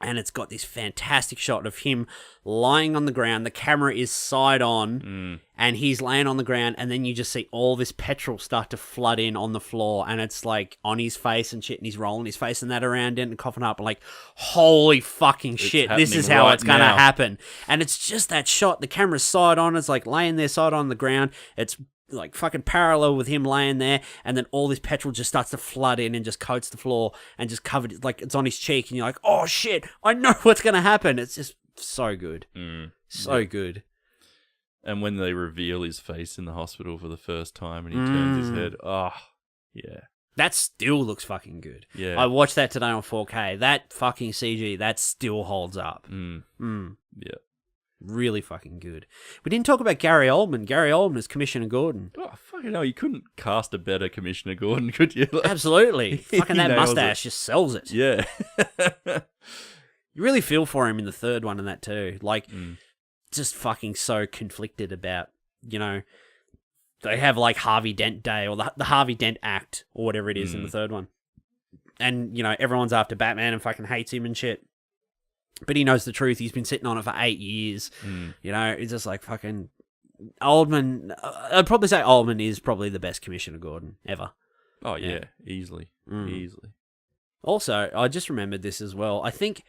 And it's got this fantastic shot of him lying on the ground. The camera is side on, and he's laying on the ground, and then you just see all this petrol start to flood in on the floor, and it's like on his face and shit, and he's rolling his face and that around it and coughing up, like, holy fucking shit, this is how it's gonna happen. And it's just that shot. The camera's side on, it's like laying there side on the ground. It's like fucking parallel with him laying there, and then all this petrol just starts to flood in and just coats the floor and just covered it, like it's on his cheek, and you're like, oh shit, I know what's gonna happen. It's just so good. So good. And when they reveal his face in the hospital for the first time and he turns his head, yeah. That still looks fucking good. Yeah. I watched that today on 4K. That fucking CG, that still holds up. Yeah. Really fucking good. We didn't talk about Gary Oldman. Gary Oldman is Commissioner Gordon. Oh, fucking hell. You couldn't cast a better Commissioner Gordon, could you? Absolutely. Fucking that mustache just sells it. Yeah. You really feel for him in the third one and that too. Like, just fucking so conflicted about, you know, they have like Harvey Dent Day or the Harvey Dent Act or whatever it is in the third one. And, you know, everyone's after Batman and fucking hates him and shit. But he knows the truth. He's been sitting on it for 8 years. You know, it's just like fucking Oldman. I'd probably say Oldman is probably the best Commissioner Gordon ever. Oh, yeah. Easily. Easily. Also, I just remembered this as well. I think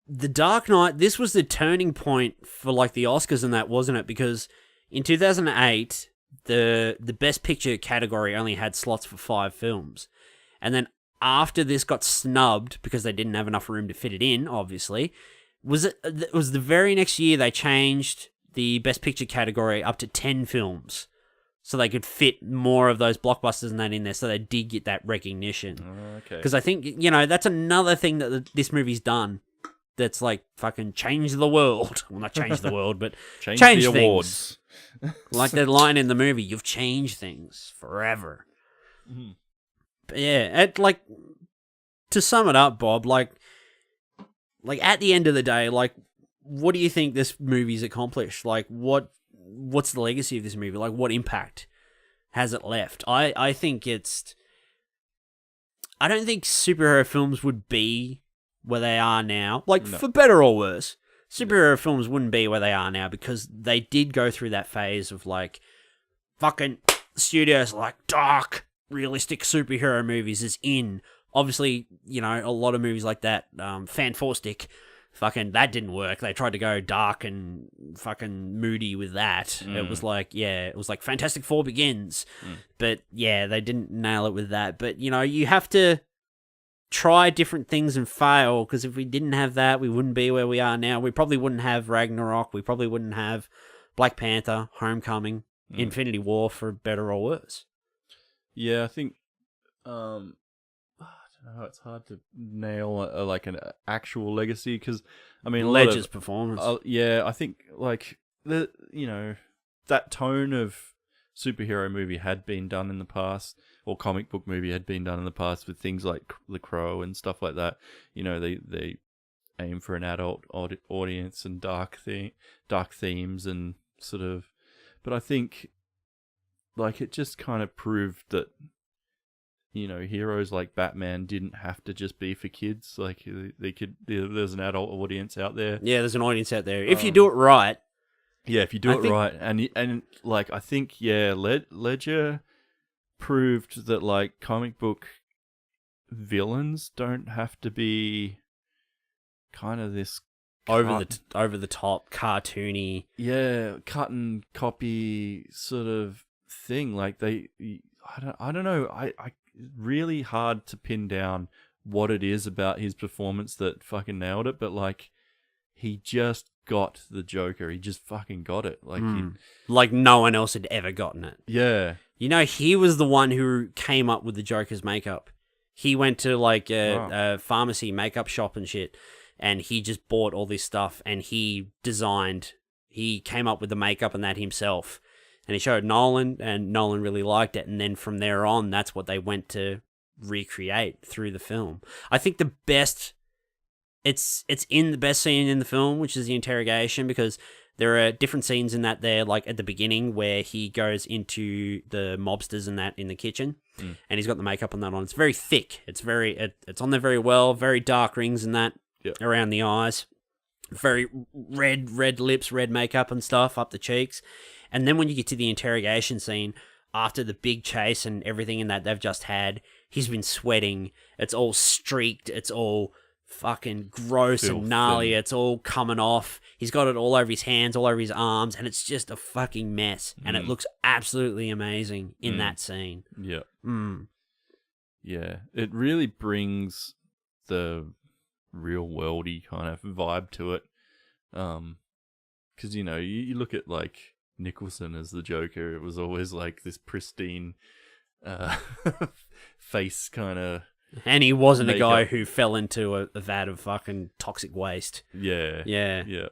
The Dark Knight, this was the turning point for like the Oscars and that, wasn't it? Because in 2008, the Best Picture category only had slots for 5 films. And then after this got snubbed because they didn't have enough room to fit it in, obviously, it was the very next year they changed the Best Picture category up to 10 films so they could fit more of those blockbusters and that in there, so they did get that recognition. Okay. Because I think, you know, that's another thing that this movie's done that's like fucking changed the world. Well, not change the world, but change the things. awards. Like that line in the movie, you've changed things forever. But yeah, like, to sum it up, Bob, like at the end of the day, like, what do you think this movie's accomplished? Like, what's the legacy of this movie? Like, what impact has it left? I think I don't think superhero films would be where they are now. Like, for better or worse, superhero films wouldn't be where they are now because they did go through that phase of, like, fucking studios like dark, realistic superhero movies is in. Obviously, you know, a lot of movies like that, Fantastic, fucking, that didn't work. They tried to go dark and fucking moody with that. It was like, it was like Fantastic Four Begins. But yeah, they didn't nail it with that. But, you know, you have to try different things and fail, because if we didn't have that, we wouldn't be where we are now. We probably wouldn't have Ragnarok. We probably wouldn't have Black Panther, Homecoming, Infinity War, for better or worse. Yeah, I think, I don't know, it's hard to nail like an actual legacy, because, I mean, Ledger's performance. Yeah, I think, like, you know, that tone of superhero movie had been done in the past, or comic book movie had been done in the past with things like The Crow and stuff like that. You know, they aim for an adult audience and dark themes and sort of, but I think, like, it just kind of proved that, you know, heroes like Batman didn't have to just be for kids. Like, there's an adult audience out there. Yeah, there's an audience out there. If you do it right. Yeah, if you do it right. And like, I think, yeah, Ledger proved that, like, comic book villains don't have to be kind of this over the top, cartoony. Yeah, cut and copy sort of thing. Like, I don't know. I really hard to pin down what it is about his performance that fucking nailed it, but, like, he just got the Joker. He just fucking got it. Like, like no one else had ever gotten it. Yeah. You know, he was the one who came up with the Joker's makeup. He went to, like, a pharmacy makeup shop and shit, and he just bought all this stuff, and he came up with the makeup and that himself. And he showed Nolan, and Nolan really liked it. And then from there on, that's what they went to recreate through the film. I think the best, it's in the best scene in the film, which is the interrogation, because there are different scenes in that there, like at the beginning where he goes into the mobsters and that in the kitchen, and he's got the makeup and that on. It's very thick. It's on there very well, very dark rings and that around the eyes. Very red lips, red makeup and stuff up the cheeks. And then when you get to the interrogation scene, after the big chase and everything in that they've just had, he's been sweating. It's all streaked. It's all fucking gross and gnarly. It's all coming off. He's got it all over his hands, all over his arms, and it's just a fucking mess. And it looks absolutely amazing in that scene. Yeah. Yeah. It really brings the real worldy kind of vibe to it. Because, you know, you look at, like, Nicholson as the Joker, it was always like this pristine face kind of. And he wasn't a guy who fell into a vat of fucking toxic waste. Yeah. Yeah. Yeah.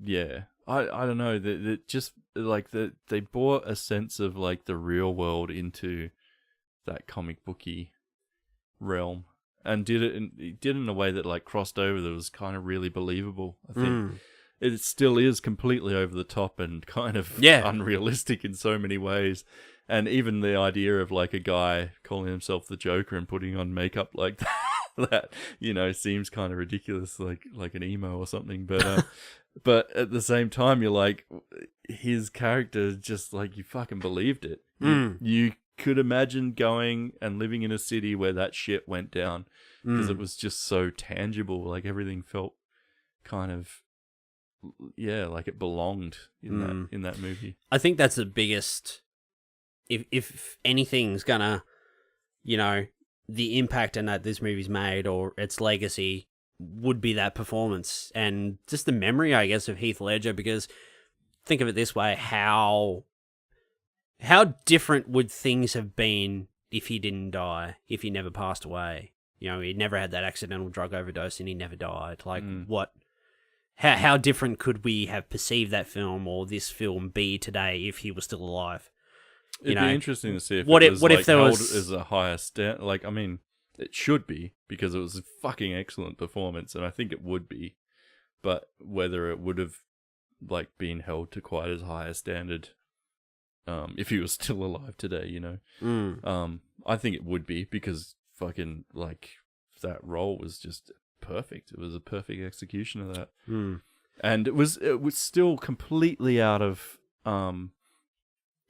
Yeah. I don't know. That just, like, they brought a sense of, like, the real world into that comic booky realm. and he did it in a way that like crossed over that was kind of really believable. I think it still is completely over the top and kind of unrealistic in so many ways. And even the idea of like a guy calling himself the Joker and putting on makeup like that, you know, seems kind of ridiculous, like an emo or something. But but at the same time, you're like, his character just like, you fucking believed it. You could imagine going and living in a city where that shit went down because it was just so tangible. Like everything felt kind of, like it belonged in that movie. I think that's the biggest. If anything's gonna, you know, the impact in that this movie's made or its legacy would be that performance and just the memory, I guess, of Heath Ledger. Because think of it this way: how different would things have been if he didn't die, if he never passed away? You know, he never had that accidental drug overdose and he never died. Like, what? How different could we have perceived that film or this film be today if he was still alive? It'd be interesting to see if if there was as a higher standard. Like, I mean, it should be because it was a fucking excellent performance, and I think it would be. But whether it would have like been held to quite as high a standard, if he was still alive today, you know, I think it would be because fucking like that role was just perfect. It was a perfect execution of that, and it was still completely out of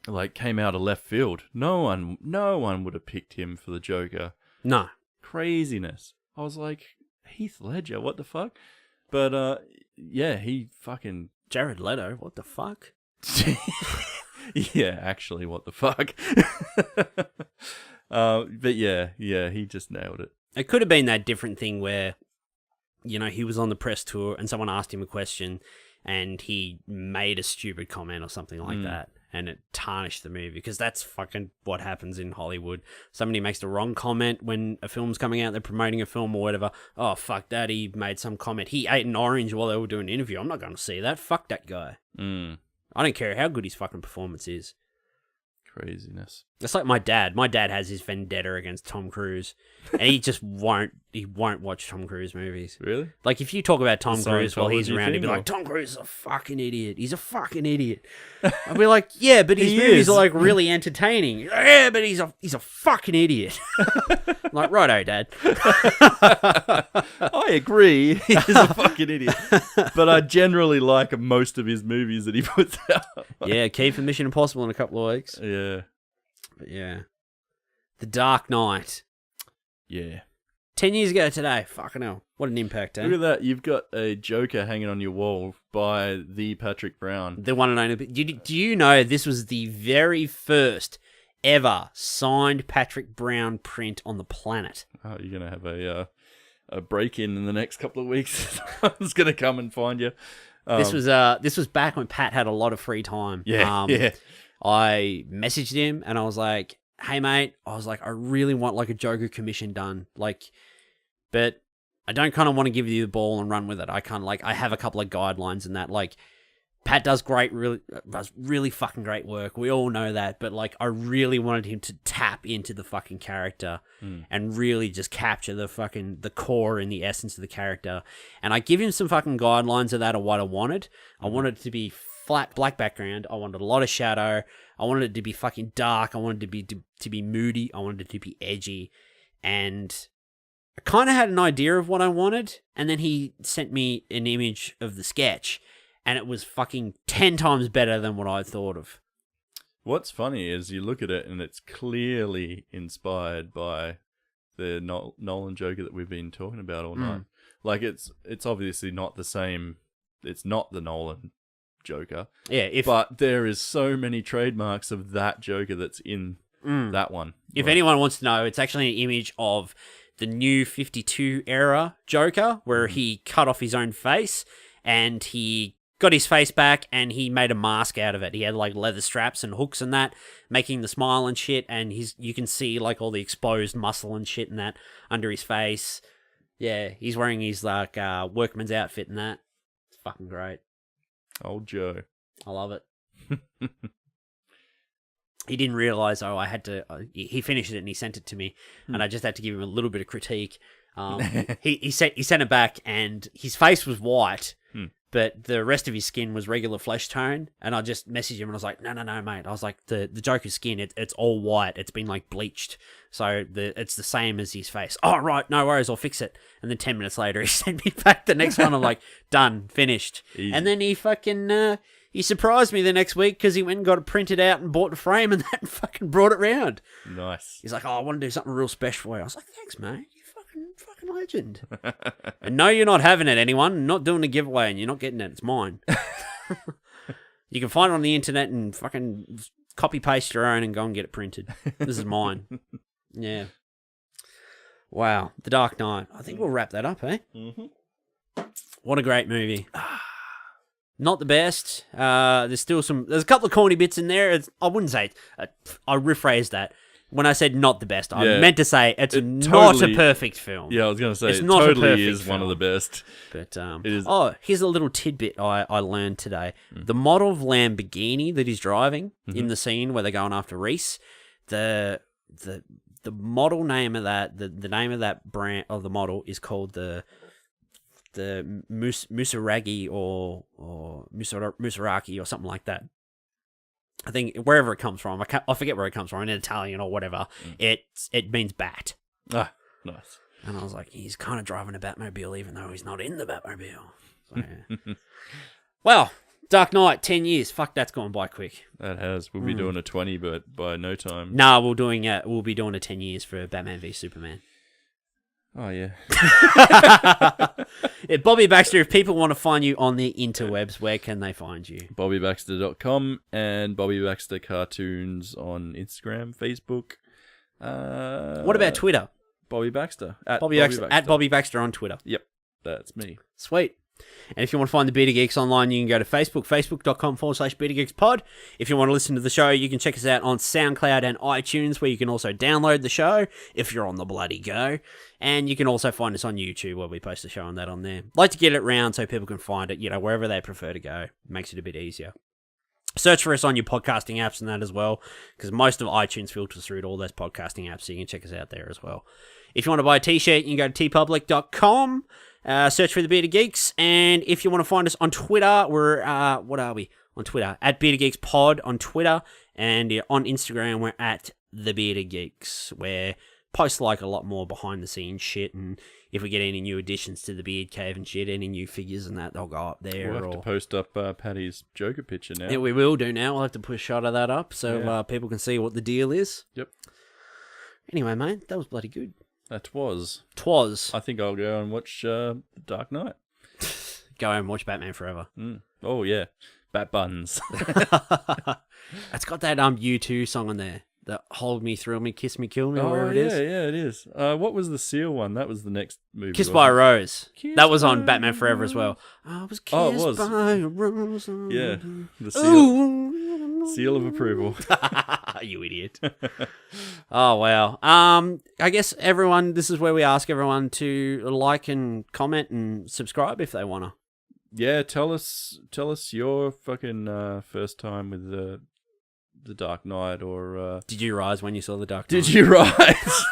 like came out of left field. No one would have picked him for the Joker. No. Craziness. I was like, Heath Ledger, what the fuck? But he fucking Jared Leto, what the fuck? Yeah, actually, what the fuck? But yeah, he just nailed it. It could have been that different thing where, you know, he was on the press tour and someone asked him a question and he made a stupid comment or something like that. And it tarnished the movie, because that's fucking what happens in Hollywood. Somebody makes the wrong comment when a film's coming out, they're promoting a film or whatever. Oh, fuck that, he made some comment. He ate an orange while they were doing an interview. I'm not going to see that. Fuck that guy. I don't care how good his fucking performance is. Craziness. It's like my dad. My dad has his vendetta against Tom Cruise, and he just won't watch Tom Cruise movies. Really? Like, if you talk about Tom Cruise while he's around, he'd be or? like, Tom Cruise is a fucking idiot. He's a fucking idiot. I'd be like, yeah, but his movies are like really entertaining. Yeah, but he's a fucking idiot. I'm like, righto, Dad. I agree. He's a fucking idiot. But I generally like most of his movies that he puts out. Yeah, key for Mission Impossible in a couple of weeks. Yeah. But yeah. The Dark Knight. Yeah. 10 years ago today. Fucking hell. What an impact, eh? Look at that. You've got a Joker hanging on your wall by the Patrick Brown. The one and only. Do you know this was the very first ever signed Patrick Brown print on the planet? Oh, you're going to have a break-in in the next couple of weeks. I was going to come and find you. This was back when Pat had a lot of free time. Yeah. I messaged him and I was like, hey mate, I really want like a Joker commission done. Like, but I don't kind of want to give you the ball and run with it. I kind of like, I have a couple of guidelines in that. Like, Pat does really fucking great work. We all know that. But like, I really wanted him to tap into the fucking character and really just capture the core and the essence of the character. And I give him some fucking guidelines of that, of what I wanted. I wanted it to be flat black background. I wanted a lot of shadow. I wanted it to be fucking dark. I wanted it to be moody. I wanted it to be edgy. And I kind of had an idea of what I wanted. And then he sent me an image of the sketch. And it was fucking 10 times better than what I thought of. What's funny is you look at it and it's clearly inspired by the Nolan Joker that we've been talking about all night. Like, it's obviously not the same. It's not the Nolan Joker. Yeah, but there is so many trademarks of that Joker that's in that one. If anyone wants to know, it's actually an image of the new 52 era Joker, where he cut off his own face and he got his face back and he made a mask out of it. He had like leather straps and hooks and that, making the smile and shit, and you can see like all the exposed muscle and shit and that under his face. Yeah, he's wearing his like workman's outfit and that. It's fucking great. Old Joe. I love it. He didn't realize, I had to... he finished it and he sent it to me, and I just had to give him a little bit of critique. He sent it back, and his face was white, but the rest of his skin was regular flesh tone. And I just messaged him, and I was like, no, mate. I was like, the Joker's skin, it's all white. It's been like bleached, so it's the same as his face. Oh, right, no worries, I'll fix it. And then 10 minutes later, he sent me back the next one. I'm like, done, finished. Easy. And then he fucking he surprised me the next week because he went and got it printed out and bought the frame and that, and fucking brought it round. Nice. He's like, oh, I want to do something real special for you. I was like, thanks, mate. Fucking legend. And no, you're not having it, anyone. I'm not doing a giveaway, and you're not getting it. It's mine. You can find it on the internet and fucking copy paste your own and go and get it printed. This is mine. Yeah. Wow. The Dark Knight. I think we'll wrap that up, eh? Mm-hmm. What a great movie. Not the best. There's a couple of corny bits in there. I wouldn't say I rephrased that. When I said not the best, I meant to say it's not a perfect film. Yeah, I was going to say, it's not totally is film. One of the best. But here's a little tidbit I learned today. The model of Lamborghini that he's driving in the scene where they're going after Reese, the model name of that, the name of that brand of the model is called the Musaragi or Musaraki or something like that. I think wherever it comes from, I forget where it comes from, in Italian or whatever. It means bat. Ah, nice. And I was like, he's kind of driving a Batmobile, even though he's not in the Batmobile. So, yeah. Well, Dark Knight, 10 years. Fuck, that's gone by quick. That has. We'll be doing a 20, but by no time. Nah, we'll be doing a 10 years for Batman v Superman. Oh, yeah. Yeah, Bobby Baxter, if people want to find you on the interwebs, where can they find you? BobbyBaxter.com and Bobby Baxter Cartoons on Instagram, Facebook. What about Twitter? Bobby Baxter. At Bobby Baxter on Twitter. Yep, that's me. Sweet. And if you want to find the Bearded Geeks online, you can go to Facebook, facebook.com/BeardedGeeksPod. If you want to listen to the show, you can check us out on SoundCloud and iTunes, where you can also download the show if you're on the bloody go. And you can also find us on YouTube, where we post the show and that on there. Like to get it around so people can find it, wherever they prefer to go. Makes it a bit easier. Search for us on your podcasting apps and that as well, because most of iTunes filters through to all those podcasting apps, so you can check us out there as well. If you want to buy a t-shirt, you can go to tpublic.com. Search for the Bearded Geeks, and if you want to find us on Twitter, we're what are we on Twitter? At Bearded Geeks Pod on Twitter, and on Instagram we're at the Bearded Geeks. Where post like a lot more behind the scenes shit, and if we get any new additions to the Beard Cave and shit, any new figures and that, they'll go up there. We'll have to post up Paddy's Joker picture now. Yeah, we will do now. We'll have to put a shot of that up so people can see what the deal is. Yep. Anyway, mate, that was bloody good. That was. Twas. I think I'll go and watch The Dark Knight. Go and watch Batman Forever. Oh, yeah. Bat Buns. It's got that U2 song on there. The Hold Me, Thrill Me, Kiss Me, Kill Me, whatever it is. Yeah, it is. What was the Seal one? That was the next movie. Kissed by a Rose. That was on Batman Forever as well. I was kissed it was. by a rose. Yeah. The seal of approval. You idiot. Oh, wow. I guess this is where we ask everyone to like and comment and subscribe if they want to. Yeah, tell us your fucking first time with the Dark Knight, or did you rise when you saw the Dark Knight? Did you rise?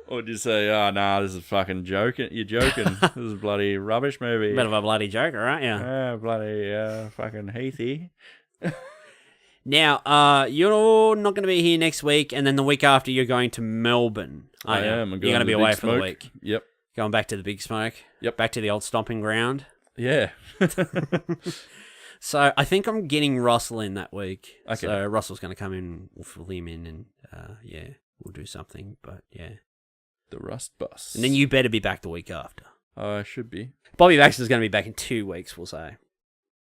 Or did you say, oh, nah, this is fucking joking? You're joking. This is a bloody rubbish movie. Bit of a bloody joker, aren't you? Yeah, bloody fucking Heathy. Now, you're not going to be here next week, and then the week after you're going to Melbourne. I am. You're going to be away for the week. Yep. Going back to the Big Smoke. Yep. Back to the old stomping ground. Yeah. So I think I'm getting Russell in that week. Okay. So Russell's going to come in, we'll fill him in, and we'll do something. But yeah. The Rust Bus. And then you better be back the week after. I should be. Bobby Baxter's going to be back in 2 weeks, we'll say.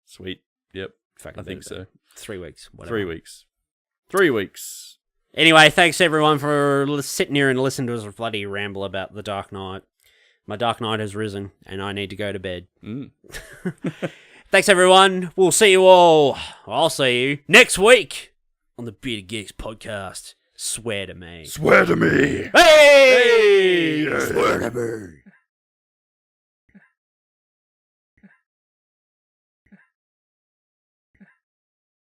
Sweet. Yep. I think so. 3 weeks. Whatever. 3 weeks. 3 weeks. Anyway, thanks everyone for sitting here and listening to us bloody ramble about the Dark Knight. My Dark Knight has risen, and I need to go to bed. Thanks everyone. We'll see you all. I'll see you next week on the Bearded Geeks podcast. Swear to me. Swear to me. Hey! Swear to me.